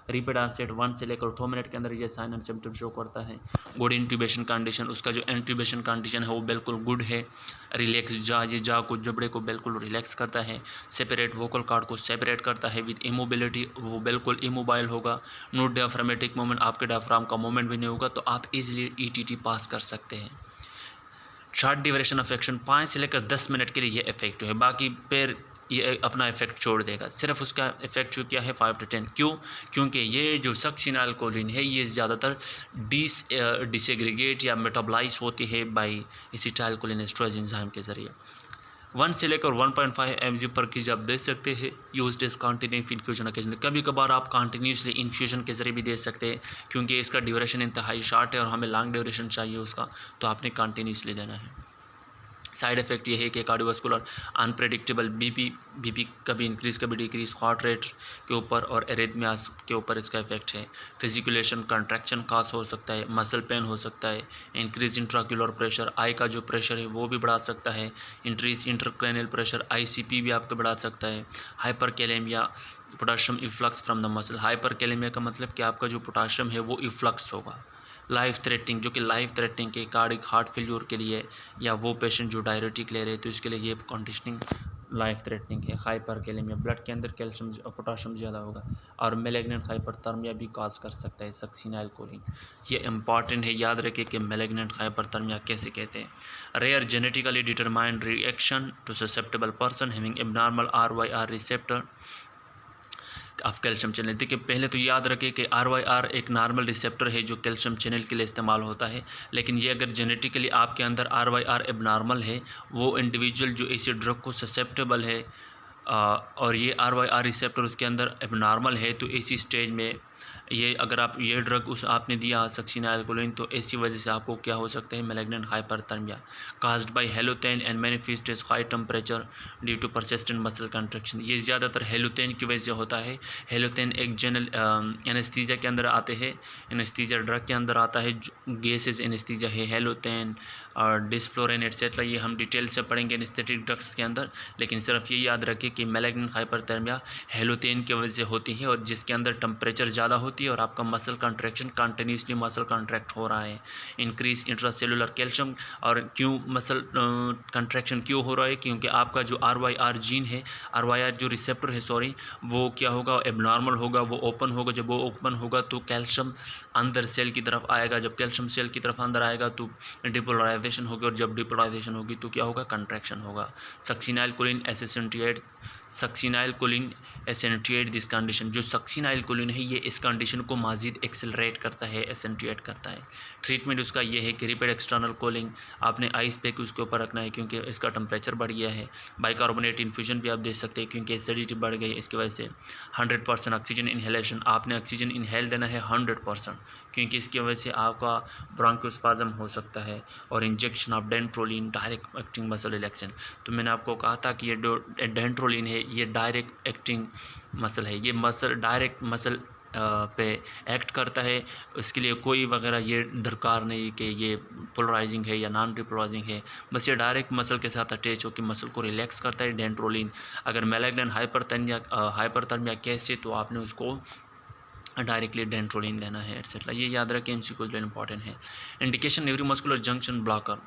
रिपीट ऑनसेट 1 से लेकर 2 मिनट के अंदर ये साइन एंड सिम्टम शो करता है. गुड इंट्यूबेशन कंडीशन, उसका जो इंट्यूबेशन कंडीशन है वो बिल्कुल गुड है. रिलैक्स ये जा को जबड़े को बिल्कुल रिलैक्स करता है. सेपरेट वोकल कॉर्ड को सेपरेट करता है विद इमोबिलिटी, वो बिल्कुल इमोबाइल होगा. नो डायफ्रामेटिक मूवमेंट, आपके डायफ्राम का मूवमेंट भी नहीं होगा, तो आप इजीली ईटीटी पास कर सकते हैं. शॉर्ट ड्यूरेशन ऑफ एक्शन 5 से लेकर 10 मिनट के लिए ये इफेक्टिव है. बाकी फिर ये अपना इफेक्ट छोड़ देगा. सिर्फ उसका इफेक्ट जो क्या है 5 to 10. क्यों? क्योंकि ये जो सक्सिनोल्कोलिन है ये ज़्यादातर डिसएग्रीगेट या मेटाबोलाइज होती है बाय एसिटाइलकोलिन एस्ट्रेज एंजाइम के ज़रिए. 1 से लेकर 1.5 mg पर केजी आप दे सकते हैं. Used as continuous infusion occasionally, कभी कभार आप कंटिन्यूसली इन्फ्यूजन के ज़रिए भी दे सकते हैं, क्योंकि इसका ड्यूरेशन इंतहाई शॉर्ट है और हमें लॉन्ग ड्यूरेशन चाहिए उसका, तो आपने कंटिन्यूसली देना है. साइड इफ़ेक्ट ये है कि कार्डियोवास्कुलर अनप्रेडिक्टेबल बीपी कभी इंक्रीज़ कभी डिक्रीज़, हार्ट रेट के ऊपर और एरिथमियास के ऊपर इसका इफेक्ट है. फिजिकुलेशन कंट्रैक्शन काज हो सकता है, मसल पेन हो सकता है, इंक्रीज इंट्राक्यूलर प्रेशर, आई का जो प्रेशर है वो भी बढ़ा सकता है. इंक्रीज इंटरक्रेनियल प्रेशर, आईसीपी भी आपको बढ़ा सकता है. Hyperkalaemia, potassium efflux from the muscle. Hyperkalaemia का मतलब कि आपका जो पोटाशियम है वो इफ्लक्स होगा. लाइफ थ्रेटनिंग, जो कि लाइफ थ्रेटनिंग के कार्डिक हार्ट फेल्यूर के लिए, या वो पेशेंट जो डायरेटिक ले रहे हैं तो इसके लिए ये कंडीशनिंग लाइफ थ्रेटनिंग है. हाइपरकैलेमिया, ब्लड के अंदर कैल्शियम और पोटाशियम ज़्यादा होगा. और मैलिग्नेंट हाइपरथर्मिया भी काज कर सकता है सक्सिनोल्कोलिन. ये इंपॉर्टेंट है, याद रखें कि मैलिग्नेंट हाइपरथर्मिया कैसे कहते हैं. Rare genetically determined reaction to susceptible person having abnormal RYR receptor. Of calcium channel. देखिए पहले तो याद रखें कि RYR एक नॉर्मल रिसेप्टर है जो कैल्शियम चैनल के लिए इस्तेमाल होता है, लेकिन ये अगर जेनेटिकली आपके अंदर RYR एबनॉर्मल है, वो इंडिविजुअल जो इसी ड्रग को ससेप्टेबल है और ये RYR रिसेप्टर उसके अंदर एबनॉर्मल है, तो इसी स्टेज में ये अगर आप ये ड्रग उस आपने दिया सक्सिनाइलकोलिन, तो इसी वजह से आपको क्या हो सकता है, malignant hyperthermia caused by halothane and manifest as high temperature due to persistent muscle contraction. ये ज़्यादातर हेलोथेन की वजह से होता है। हेलोथेन एक जनरल एनेस्थीसिया के अंदर आते हैं, एनेस्थीसिया ड्रग के अंदर आता है, गैसेज एनेस्थीसिया है हेलोथेन और डिस्फ्लोरेन एट्सेट्रा, ये हम डिटेल से पढ़ेंगे एनेस्थेटिक ड्रग्स के अंदर। लेकिन सिर्फ ये याद रखें कि मैलिग्नेंट हाइपरथर्मिया हेलोथेन की वजह से होती है और जिसके अंदर टेम्परेचर ज़्यादा होती है और आपका muscle contraction continuously muscle contract हो रहा है, इंक्रीज इंट्रासेलुलर कैल्शियम। और क्यों मसल कंट्रैक्शन क्यों हो रहा है, क्योंकि आपका जो RYR जीन है, RYR जो रिसेप्टर है सॉरी, वो क्या होगा, एबनॉर्मल होगा, वो ओपन होगा। जब वो ओपन होगा तो कैल्शियम अंदर सेल की तरफ आएगा, जब कैल्शियम सेल की तरफ अंदर आएगा तो डिपोलराइजेशन होगी और जब डिपोलराइजेशन होगी तो क्या होगा, कंट्रैक्शन होगा। सक्सिनाइलकोलिन एसेंटिएट दिस कंडीशन। जो सक्सिनाइलकोलिन है ये इस कंडीशन को मज़ीद एक्सेलरेट करता है, एसेंटिएट करता है। ट्रीटमेंट उसका ये है कि रिपीट एक्सटर्नल कूलिंग, आपने आइस पैक उसके ऊपर रखना है क्योंकि इसका टेम्परेचर बढ़ गया है। बाइकार्बोनेट इन्फ्यूजन भी आप दे सकते हैं क्योंकि एसिडिटी बढ़ गई है इसकी वजह से। 100% ऑक्सीजन इनहेलेशन, आपने ऑक्सीजन इनहेल देना है 100%, क्योंकि इसकी वजह से आपका ब्रोंकोस्पाज्म हो सकता है। और injection of dantrolene, direct acting muscle relaxant. तो मैंने आपको कहा था कि ये डेंट्रोलिन है, ये डायरेक्ट एक्टिंग मसल है, ये मसल डायरेक्ट मसल पे एक्ट करता है। इसके लिए कोई वगैरह ये दरकार नहीं कि ये पोलराइजिंग है या नॉन रिपोलराइजिंग है, बस ये डायरेक्ट मसल के साथ अटैच होकर मसल को रिलैक्स करता है डेंट्रोलिन। अगर मैलिग्नेंट हाइपरथर्मिया केस है तो आपने उसको डायरेक्टली डेंट्रोलिन देना है एटसेट्रा। ये याद रखें, MCQ इंपॉर्टेंट है। इंडिकेशन न्यूरोमस्कुलर जंक्शन ब्लॉकर,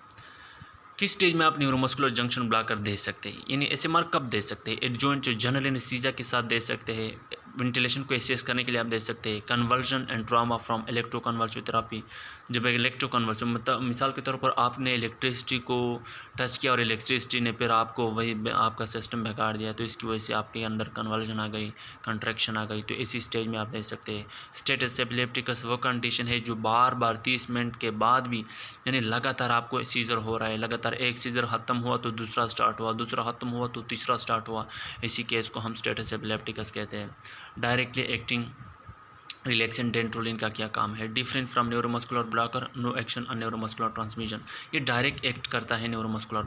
किस स्टेज में आप न्यूरोमस्कुलर जंक्शन ब्लॉकर दे सकते हैं, यानी SMR कब दे सकते हैं, एडजॉइंट जनरल एनेस्थीसिया के साथ दे सकते हैं, वेंटिलेशन को एसेस करने के लिए आप दे सकते हैं। Conversion and trauma from electroconvulsive therapy, जब इलेक्ट्रोकन्वल्सिव मतलब मिसाल के तौर पर आपने इलेक्ट्रिसिटी को टच किया और इलेक्ट्रिसिटी ने फिर आपको वही आपका सिस्टम बिगाड़ दिया, तो इसकी वजह से आपके अंदर कन्वर्जन आ गई, कंट्रैक्शन आ गई, तो इसी स्टेज में आप दे सकते हैं। स्टेटस एपिलेप्टिकस वो कंडीशन है जो बार बार 30 मिनट के बाद भी, यानी लगातार आपको सीजर हो रहा है, लगातार एक सीजर ख़त्म हुआ तो दूसरा स्टार्ट हुआ, दूसरा ख़त्म हुआ तो तीसरा स्टार्ट हुआ, इसी केस को हम स्टेटस एपिलेप्टिकस कहते हैं। डायरेक्टली एक्टिंग रिलैक्सेंट डेंट्रोलिन का क्या काम है, different from neuromuscular blocker, no action on neuromuscular transmission. ये डायरेक्ट एक्ट करता है न्यूरोमस्कुलर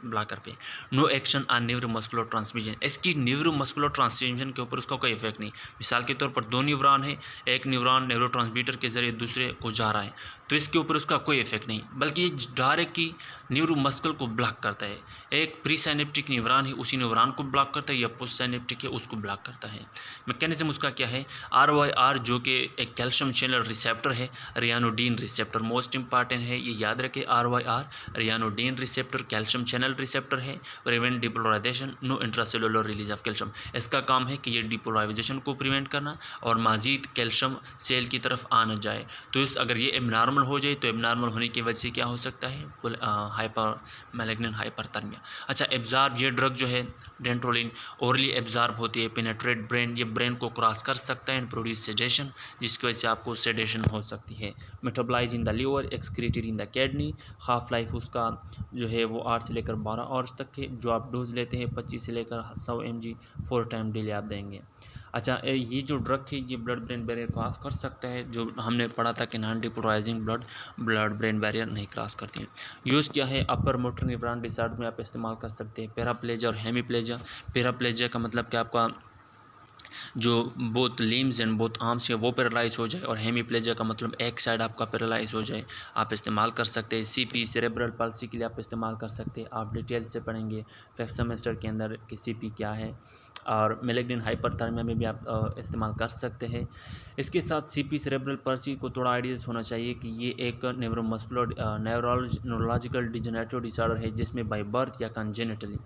ब्लॉकर पे, no action on neuromuscular transmission. इसकी न्यूरोमस्कुलर ट्रांसमिशन के ऊपर उसका कोई इफेक्ट नहीं। मिसाल के तौर पर दो न्यूरॉन है, एक न्यूरॉन न्यूरोट्रांसमीटर के जरिए दूसरे को जा रहा है, तो इसके ऊपर उसका कोई इफेक्ट नहीं, बल्कि ये डायरेक्ट की न्यूरोमस्कुलर को ब्लॉक करता है। एक प्री साइनेप्टिक न्यूरॉन है, उसी न्यूरॉन को ब्लॉक करता है, या पोस्ट साइनेप्टिक है उसको ब्लॉक करता है। मैकेनिज्म उसका क्या है, RYR जो कि एक कैल्शियम चैनल रिसेप्टर है, रियानोडीन रिसेप्टर मोस्ट इंपॉर्टेंट है, ये याद रखें। RYR ryanodine receptor calcium channel receptor है, prevent depolarization, no intracellular release of calcium. इसका काम है कि ये डिपोलराइजेशन को प्रिवेंट करना और मज़ीद कैल्शियम सेल की तरफ आ न जाए। तो इस अगर ये एबनॉर्मल हो जाए तो एबनॉर्मल होने की वजह से क्या हो सकता है, मैलिग्नेंट हाइपरथर्मिया। अच्छा, एब्जॉर्ब, ये ड्रग जो है डेंट्रोलिन ओरली एब्जॉर्ब होती है, पेनेट्रेट ब्रेन, ये ब्रेन को क्रॉस कर सकता है एंड प्रोड्यूस सेडेशन, जिसकी वजह से आपको सेडेशन हो सकती है। Metabolise in the liver, excreted in the kidney. Half life उसका जो है वो 8 से लेकर 12 आवर्स तक है। जो आप डोज लेते हैं 25 से लेकर 100 mg 4 टाइम डेली आप देंगे। अच्छा, ये जो ड्रग है ये ब्लड ब्रेन बैरियर क्रॉस कर सकता है, जो हमने पढ़ा था कि non depolarising blood brain barrier नहीं क्रॉस करती है। यूज़ क्या है, अपर मोटर न्यूरॉन डिसऑर्डर में आप इस्तेमाल कर सकते हैं। पैराप्लेजिया और हेमीप्लेजिया। पैराप्लेजिया का मतलब कि आपका जो both limbs and both arms है वो पैरालाइज हो जाए, और हेमीप्लेजिया का मतलब एक साइड आपका पैरालाइज हो जाए, आप इस्तेमाल कर सकते हैं। CP सेरेब्रल पाल्सी के लिए आप इस्तेमाल कर सकते हैं। आप डिटेल से पढ़ेंगे 5th सेमेस्टर के अंदर कि CP क्या है, और मैलिग्नेंट हाइपरथर्मिया में भी आप इस्तेमाल कर सकते हैं। इसके साथ CP सेरेब्रल पाल्सी को थोड़ा आइडियाज़ होना चाहिए कि ये एक न्यूरोलॉजिकल डिजेनरेटिव डिसऑर्डर है, जिसमें बाय बर्थ या कंजेनिटली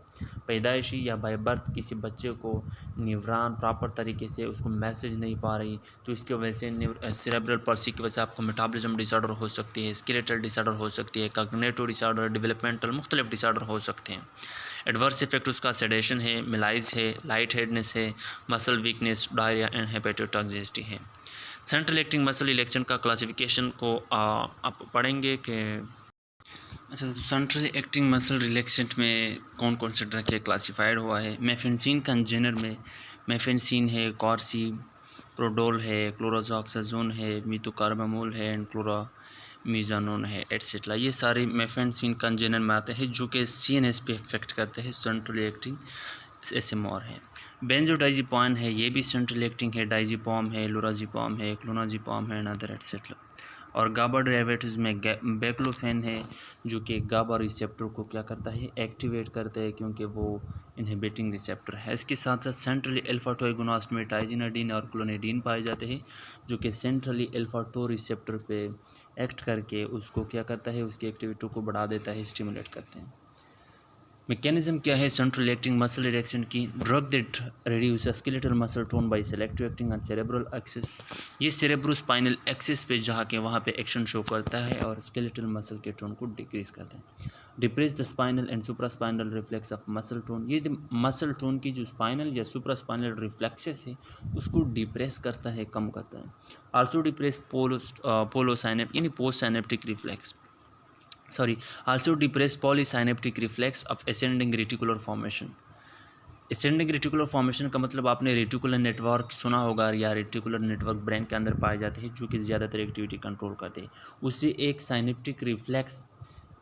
पैदाइशी या बाय बर्थ किसी बच्चे को न्यूरॉन प्रॉपर तरीके से उसको मैसेज नहीं पा रही, तो इसकी वजह से सेरेब्रल पाल्सी की वजह से आपको मेटाबॉलिज्म डिसऑर्डर हो सकती है, स्केलेटल डिसऑर्डर हो सकती है, कॉग्निटिव डिसऑर्डर, डेवलपमेंटल मुख्तलिफ डिसऑर्डर हो सकते हैं। एडवर्स इफेक्ट उसका सेडेशन है, मिलाइज है, लाइट हेडनेस है, muscle weakness, diarrhoea and hepatotoxicity है। सेंट्रल एक्टिंग मसल रिलैक्सेशन का क्लासिफिकेशन को आप पढ़ेंगे कि अच्छा, तो सेंट्रल एक्टिंग मसल रिलैक्सेंट में कौन कौन से ड्रग है क्लासिफाइड हुआ है। मेफेंसिन कंजेनर में मेफेंसिन है, कॉर्सी प्रोडोल है, क्लोरोजोक्साजोन है, मीथोकार्बामोल है एंड क्लोरामीजानोन है एट्सेट्रा। ये सारे मेफेंसिन कंजेनर में आते हैं जो कि सीएनएस पे इफेक्ट करते हैं। सेंट्रल एक्टिंग एसएमआर है। बेंजोडाइजिपाम है, ये भी सेंट्रल एक्टिंग है। डाइजिपाम है, लोराजिपाम है, क्लोनाजिपाम है एंड अदर एट्सेट्रा। और गाबा डेरिवेटिव्स में बैक्लोफेन है जो कि गाबा रिसेप्टर को क्या करता है, एक्टिवेट करता है, क्योंकि वो इनहिबिटिंग रिसेप्टर है। इसके साथ साथ सेंट्रली अल्फा टू एगोनिस्ट में टाइजिनाडीन और क्लोनिडीन पाए जाते हैं जो कि सेंट्रली अल्फा टू रिसेप्टर पे एक्ट करके उसको क्या करता है, उसकी एक्टिविटी को बढ़ा देता है, स्टिमुलेट करते हैं। मैकेनिज्म क्या है सेंट्रल एक्टिंग मसल रिलैक्सेशन की। Drug that reduce skeletal muscle tone by selective acting on cerebral axis. ये सेरेब्रोस्पाइनल एक्सिस पे जहाँ के वहाँ पे एक्शन शो करता है और स्केलेटल मसल के टोन को डिक्रीज करता है। Depress the spinal and supraspinal reflex of muscle tone. ये मसल टोन की जो स्पाइनल या सुप्रास्पाइनल रिफ्लेक्सेस है उसको डिप्रेस करता है, कम करता है। आल्सो डिप्रेस पोलोसाइनेप यानी post synaptic reflex also depress polysynaptic reflex of ascending reticular formation। ascending reticular formation का मतलब आपने रेटिकुलर नेटवर्क सुना होगा, या रेटिकुलर नेटवर्क ब्रेन के अंदर पाए जाते हैं जो कि ज़्यादातर एक्टिविटी कंट्रोल करते हैं। उससे एक साइनेप्टिक रिफ्लेक्स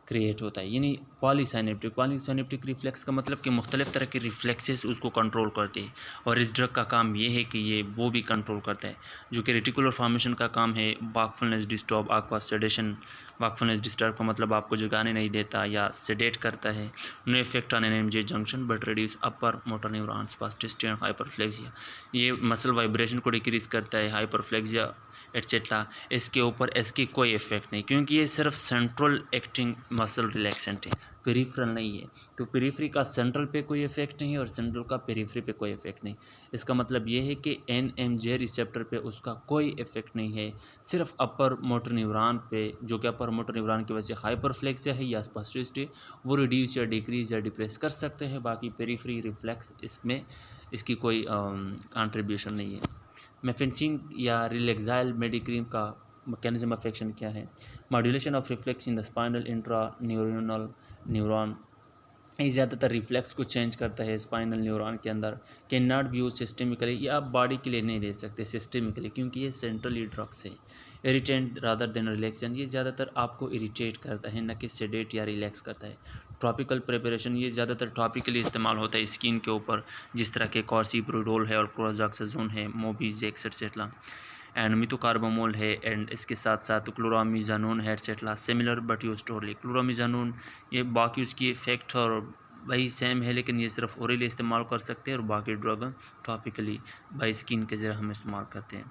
क्रिएट होता है, यानी पॉलीसाइनेप्टिक रिफ्लेक्स का मतलब कि मुख्तलिफ तरह के रिफ्लेक्सेस उसको कंट्रोल करते हैं। और इस ड्रग का काम ये है कि ये वो भी कंट्रोल करता है जो कि रेटिकुलर फॉर्मेशन का काम है। वाकफुलनेस डिस्टर्ब, आपका सेडेशन, वाकफुलनेस डिस्टर्ब का मतलब आपको जगाने नहीं देता या सेडेट करता है। No effect on NMJ junction but reduce upper motor neurons spasticity and hyperreflexia. ये मसल वाइब्रेशन को डिक्रीज करता है, हाइपरफ्लेक्सिया एट्सेट्रा। इसके ऊपर इसकी कोई इफेक्ट नहीं, क्योंकि ये सिर्फ सेंट्रल एक्टिंग मसल रिलैक्सेंट है, पेरिफेरल नहीं है। तो पेरिफेरी का सेंट्रल पे कोई इफेक्ट नहीं और सेंट्रल का पेरिफेरी पे कोई इफेक्ट नहीं। इसका मतलब ये है कि एनएमजे रिसेप्टर पे उसका कोई इफेक्ट नहीं है, सिर्फ अपर मोटर न्यूरॉन पे, जो कि अपर मोटर न्यूरॉन की वजह से हाइपरफ्लेक्सिया है या स्पास्टिसिटी, वो रिड्यूस या डिक्रीज या डिप्रेस कर सकते हैं। बाकी पेरिफेरी रिफ्लेक्स इसमें इसकी कोई कंट्रीब्यूशन नहीं है। मेफेंसिन या रिलैक्साइल मेडिक्रीम का मैकेनिज्म ऑफ एक्शन क्या है। Modulation of reflex in the spinal intra neuronal neuron. ये ज़्यादातर रिफ्लेक्स को चेंज करता है स्पाइनल न्यूरॉन के अंदर। Can not be use systemically, ये आप बॉडी के लिए नहीं दे सकते सिस्टमिकली, क्योंकि ये सेंट्रली ड्रग्स है। इरिटेंट रादर देन रिलैक्सन, ये ज़्यादातर आपको इरिटेट करता है, न कि सेडेट या रिलैक्स करता है। टॉपिकल प्रिपरेशन, ये ज़्यादातर टॉपिकली इस्तेमाल होता है स्किन के ऊपर, जिस तरह के कॉर्सीप्रोडोल है और क्लोरोजोक्साजोन है, मोबिजेक्स एटसेट्रा एंड मिथोकार्बामोल है। एंड इसके साथ साथ क्लोरामीजानोन है etcetera. Similar but use orally. Chlormezanone ये बाकी उसकी इफेक्ट और वही सेम है, लेकिन ये सिर्फ ओरली इस्तेमाल कर सकते हैं और बाकी ड्रग टॉपिकली बाई स्किन के ज़रिए हम इस्तेमाल करते हैं।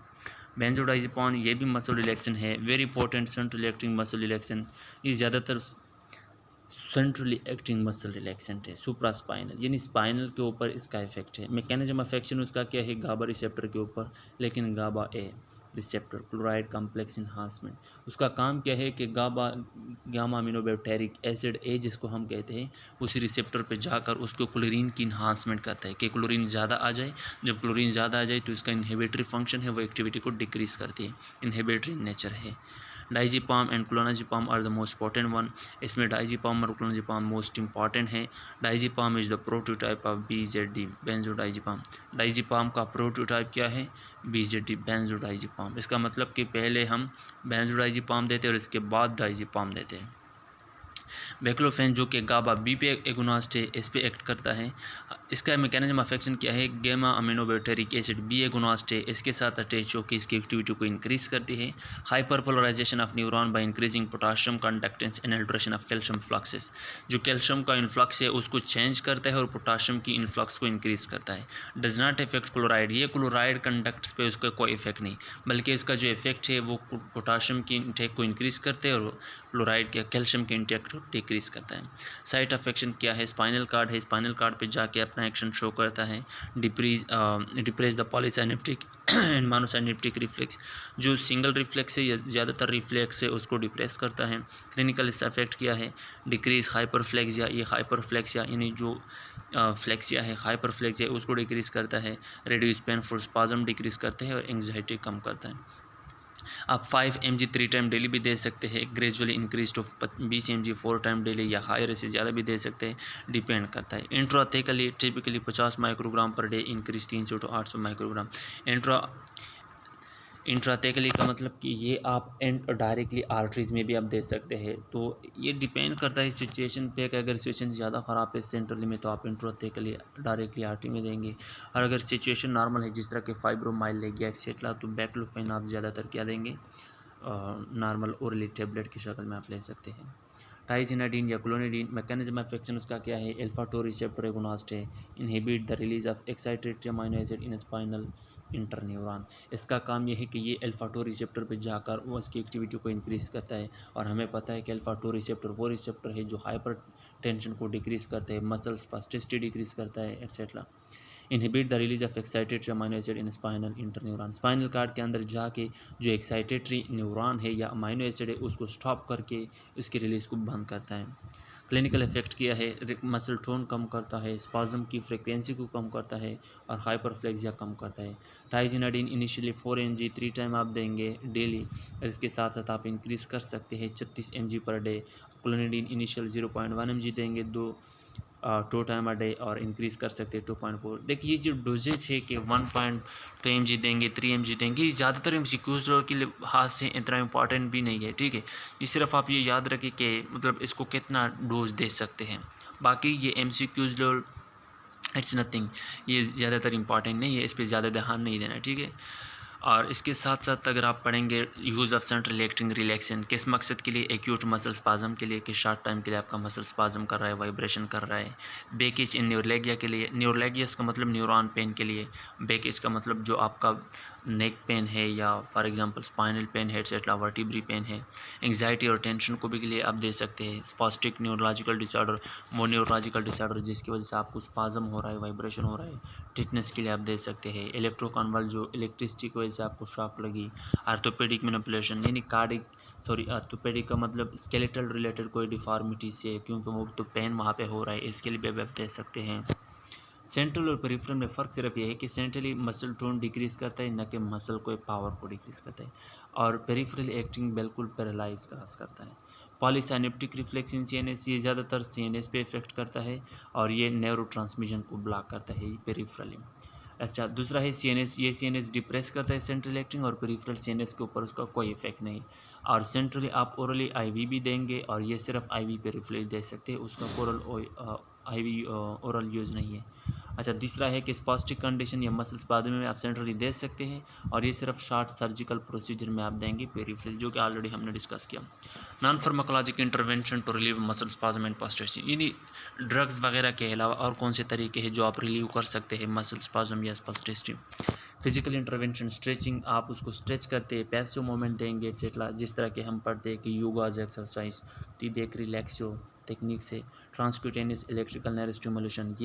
बेंजोडाइजिपाम ये भी मसल रिलैक्सन है, very important central acting muscle relaxin. ये ज़्यादातर सेंट्रली एक्टिंग मसल रिलैक्सेंट है, सुप्रास्पाइनल यानी स्पाइनल के ऊपर इसका इफेक्ट है। मैकेनिज्म ऑफ एक्शन उसका क्या है, गाबा रिसेप्टर के ऊपर, लेकिन गाबा ए रिसेप्टर क्लोराइड कॉम्प्लेक्स इन्हांसमेंट। उसका काम क्या है कि गामा अमीनोबैक्टेरिक एसिड ए जिसको हम कहते हैं, उसी रिसेप्टर पे जाकर उसको क्लोरीन की इन्हांसमेंट करता है कि क्लोरीन ज़्यादा आ जाए। जब क्लोरीन ज़्यादा आ जाए तो इसका इनहिबिटरी फंक्शन है, वो एक्टिविटी को डिक्रीज़ करती है, इनहिबिटरी नेचर है। Diazepam and clonazepam are the most important one. इसमें डाइजिपाम और क्लोनाजिपाम मोस्ट इंपॉर्टेंट है। Diazepam is the prototype of BZD benzodiazepine. Diazepam का प्रोटोटाइप क्या है, BZD बेंजोडाइजिपाम। इसका मतलब कि पहले हम बेंजोडाइजिपाम देते हैं और इसके बाद डाइजिपाम देते हैं। बैक्लोफेन जो कि गाबा बी पे एगोनिस्ट है, इस पे एक्ट करता है। इसका मैकेनिज्म ऑफ एक्शन क्या है, गामा अमीनोबैक्टेरिक एसिड बी एगोनिस्ट है, इसके साथ अटैच होकर इसकी एक्टिविटी को इंक्रीज करती है। Hyperpolarisation of neuron by increasing potassium conductance and alteration of calcium fluxes. जो कैल्शियम का इन्फ्लक्स है उसको चेंज करता है और पोटाशियम की इन्फ्लक्स को इंक्रीज करता है। डज नॉट इफेक्ट क्लोराइड, ये क्लोराइड कंडक्ट्स पे उसका कोई इफेक्ट नहीं, बल्कि इसका जो इफेक्ट है वो पोटाशियम की इंटेक को इंक्रीज करते हैं और क्लोराइड के कैल्शियम के इंटेक को डिक्रीज़ करता है। साइट ऑफ एक्शन क्या है? स्पाइनल कार्ड है, स्पाइनल कार्ड पे जाके अपना एक्शन शो करता है। Depress the polysynaptic and monosynaptic reflex, जो सिंगल रिफ्लेक्स है या ज़्यादातर रिफ्लेक्स है उसको डिप्रेस करता है। क्लिनिकल इसका इफेक्ट क्या है? डिक्रीज हाइपरफ्लेक्सिया, ये हाइपरफ्लेक्सिया यानी जो फ्लेक्सिया है, हाइपरफ्लेक्सिया उसको डिक्रीज़ करता है। रिड्यूस पेनफुल स्पाज्म डिक्रीज़ करते हैं और एंग्जाइटी कम करता है। आप 5 mg 3 टाइम डेली भी दे सकते हैं, gradually increase to 20 mg 4 time daily, या हायर से ज़्यादा भी दे सकते हैं, डिपेंड करता है। Intrathecally typically 50 microgram per day, increase 300 to 800 microgram. Intrathecally का मतलब कि ये आप डायरेक्टली आर्टरीज़ में भी आप दे सकते हैं। तो ये डिपेंड करता है सिचुएशन पे कि अगर सिचुएशन ज़्यादा ख़राब है सेंट्रली में तो आप इंट्राथेकली डायरेक्टली आर्टरी में देंगे, और अगर सिचुएशन नॉर्मल है जिस तरह के फाइब्रोमाइल्जिया एक्सेट्रा तो बैक्लोफेन आप ज़्यादातर क्या देंगे, नॉर्मल ओरली टेबलेट की शक्ल में आप ले सकते हैं। टाइजिनाडीन या क्लोनिडीन, मैकेनिज्म ऑफ एक्शन उसका क्या है? अल्फा 2 रिसेप्टर एगोनिस्ट है, inhibit the release of excitatory amino acid in spinal interneuron. इसका काम यह है कि ये अल्फा 2 रिसेप्टर पर जाकर वो उसकी एक्टिविटी को इंक्रीज़ करता है, और हमें पता है कि अल्फा 2 रिसेप्टर वो रिसेप्टर है जो हाइपर टेंशन को डिक्रीज़ करते हैं, मसल स्पास्टिसिटी डिक्रीज़ करता है etcetera. Inhibit the release of excitatory amino acid in spinal interneuron, spinal cord के अंदर जाके जो एक्साइटेटरी न्यूरॉन है या अमीनो एसिड है उसको स्टॉप करके उसकी रिलीज़ को बंद करता है। क्लिनिकल इफेक्ट किया है? मसल टोन कम करता है, स्पाज्म की फ्रीक्वेंसी को कम करता है और हाइपरफ्लेक्सिया कम करता है। टाइजिनाडीन इनिशियली 4 mg 3 टाइम आप देंगे डेली, और इसके साथ साथ आप इंक्रीज़ कर सकते हैं 36 mg per day. Clonidine initial 0.1 mg देंगे 2 टाइम अ डे, और इंक्रीज़ कर सकते हैं 2.4। देखिए ये जो डोजेज है कि 1.2 mg देंगे, 3 mg देंगे, ये ज़्यादातर MCQs के लिहाज से इतना इंपॉर्टेंट भी नहीं है, ठीक है। ये सिर्फ आप ये याद रखें कि मतलब इसको कितना डोज दे सकते हैं, बाकी ये MCQs इट्स नथिंग, ये ज़्यादातर इंपॉर्टेंट नहीं है, इस पर ज़्यादा ध्यान नहीं देना, ठीक है। और इसके साथ साथ अगर आप पढ़ेंगे use of central acting relaxant किस मकसद के लिए? एक्यूट मसल स्पाज्म के लिए कि शॉर्ट टाइम के लिए आपका मसल स्पाज्म कर रहा है, वाइब्रेशन कर रहा है। बैकेज इन न्यूरोलैगिया के लिए, न्यूरोलैगियस का मतलब न्यूरॉन पेन के लिए, बैकेज का मतलब जो आपका नेक पेन है या फॉर एग्जांपल स्पाइनल पेन है एक्सेट्रा, वर्टिब्री पेन है। एंग्जाइटी और टेंशन को भी के लिए आप दे सकते हैं। स्पास्टिक न्यूरोलॉजिकल डिसऑर्डर, वो न्यूरोलॉजिकल डिसऑर्डर जिसकी वजह से आपको स्पाज्म हो रहा है, वाइब्रेशन हो रहा है, टिटनेस के लिए आप दे सकते हैं। इलेक्ट्रोकन्वल, जो इलेक्ट्रिसिटी की वजह से आपको शॉक लगी। आर्थोपेडिक मैनिपुलेशन यानी आर्थोपेडिक का मतलब स्केलेटल रिलेटेड कोई डिफॉर्मिटी से, क्योंकि वो तो पेन वहाँ पे हो रहा है, इसके लिए भी आप दे सकते हैं। सेंट्रल और पेरिफेरल में फ़र्क सिर्फ ये है कि सेंट्रली मसल टोन डिक्रीज़ करता है, न कि मसल को पावर को डिक्रीज़ करता है, और पेरिफेरल एक्टिंग बिल्कुल पैरालाइज करता है। पॉलीसाइनेप्टिक रिफ्लेक्स इन CNS, ये ज़्यादातर CNS पे इफेक्ट करता है, और ये न्यूरो ट्रांसमिशन को ब्लॉक करता है पेरिफेरली। अच्छा, दूसरा है CNS, ये CNS डिप्रेस करता है सेंट्रल एक्टिंग, और पेरिफेरल CNS के ऊपर उसका कोई इफेक्ट नहीं। और सेंट्रली आप ओरली IV भी देंगे, और ये सिर्फ IV पेरिफेरल दे सकते हैं, उसका ओरल IV ओरल यूज़ नहीं है। अच्छा, तीसरा है कि स्पास्टिक कंडीशन या मसल स्पाज्म में आप सेंट्रली दे सकते हैं, और ये सिर्फ शॉर्ट सर्जिकल प्रोसीजर में आप देंगे पेरिफेरल, जो कि ऑलरेडी हमने डिस्कस किया। Non pharmacologic intervention to relieve muscle spasm and spasticity, यानी ड्रग्स वगैरह के अलावा और कौन से तरीके हैं जो आप रिलीव कर सकते हैं मसल स्पाज्म या स्पास्टिसिटी? फिजिकल इंटरवेंशन, स्ट्रेचिंग, आप उसको स्ट्रेच करते हैं, पैसिव मूवमेंट देंगे एक्सेट्रा, जिस तरह के हम पढ़ते हैं कि योगाज एक्सरसाइज, तो ये एक रिलैक्सो टेक्निक से। ट्रांसक्यूटेनियस इलेक्ट्रिकल नर्व स्टिमुलेशन,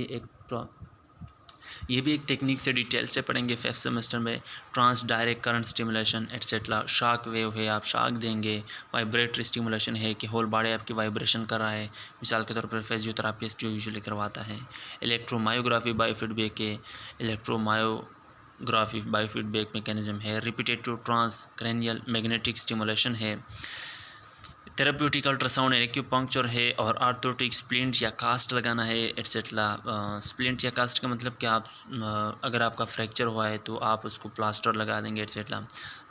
ये भी एक टेक्निक से डिटेल से पढ़ेंगे 5th सेमेस्टर में। Trans direct current stimulation etcetera, shock wave है, आप शॉक देंगे। वाइब्रेटरी स्टिमुलेशन है कि होल बॉडी आपकी वाइब्रेशन कर रहा है, मिसाल के तौर पर फिजियोथेरापिस्ट जो यूजुअली करवाता है। इलेक्ट्रोमायोग्राफी बायोफीडबैक है, इलेक्ट्रोमायोग्राफी बायोफीडबैक मैकेनिज्म है। Repetitive trans cranial magnetic stimulation है। थेराप्यूटिक अल्ट्रासाउंड एक्यूपंक्चर है, और आर्थोटिक स्प्लिंट या कास्ट लगाना है एक्सेट्रा। स्प्लिंट या कास्ट का मतलब कि आप अगर आपका फ्रैक्चर हुआ है तो आप उसको प्लास्टर लगा देंगे एक्सेट्रा।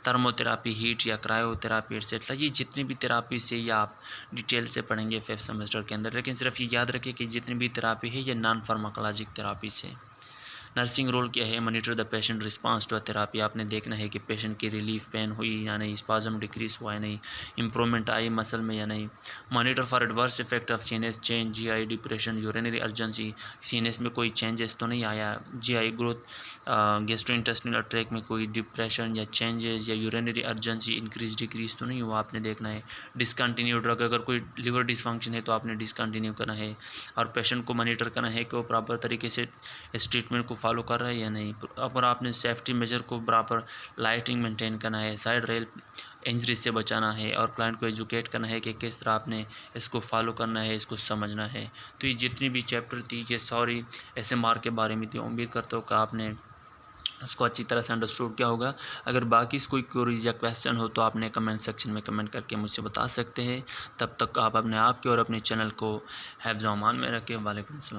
थर्मोथेरापी, हीट या क्रायोथेरापी एक्सेट्रा, ये जितनी भी थेरापी से ये आप डिटेल से पढ़ेंगे 5th सेमेस्टर के अंदर, लेकिन सिर्फ ये याद रखें कि जितनी भी थेरापी है ये नॉन फार्माकोलॉजिक थेरापी से। नर्सिंग रोल क्या है? Monitor the patient response to therapy, आपने देखना है कि पेशेंट की रिलीफ पेन हुई या नहीं, स्पाज्म डिक्रीज हुआ या नहीं, इंप्रूवमेंट आई मसल में या नहीं। Monitor for adverse effect of CNS change, GI depression, urinary urgency, CNS में कोई चेंजेस तो नहीं आया, जीआई ग्रोथ, गैस्ट्रोइंटेस्टिनल ट्रैक में कोई डिप्रेशन या चेंजेस या यूरिनरी अर्जेंसी इंक्रीज डिक्रीज तो नहीं हुआ, आपने देखना है। डिसकंटिन्यू ड्रग, अगर कोई लिवर डिसफंक्शन है तो आपने डिसकंटिन्यू करना है। और पेशेंट को मॉनिटर करना है कि वो प्रॉपर तरीके से इस ट्रीटमेंट को फॉलो कर रहा है या नहीं। अगर आपने सेफ्टी मेजर को प्रॉपर लाइटिंग मेंटेन करना है, साइड रेल इंजरी से बचाना है और क्लाइंट को एजुकेट करना है कि किस तरह आपने इसको फॉलो करना है, इसको समझना है। तो ये जितनी भी चैप्टर थी ये सॉरी एसएमआर के बारे में थी। उम्मीद करता हूँ कि आपने उसको अच्छी तरह से अंडरस्टूड किया होगा। अगर बाकी कोई क्वेरीज या क्वेश्चन हो तो आपने कमेंट सेक्शन में कमेंट करके मुझसे बता सकते हैं। तब तक आप अपने आप के और अपने चैनल को हिफ्ज़-ओ-अमान में रखें। वालेकुम सलाम।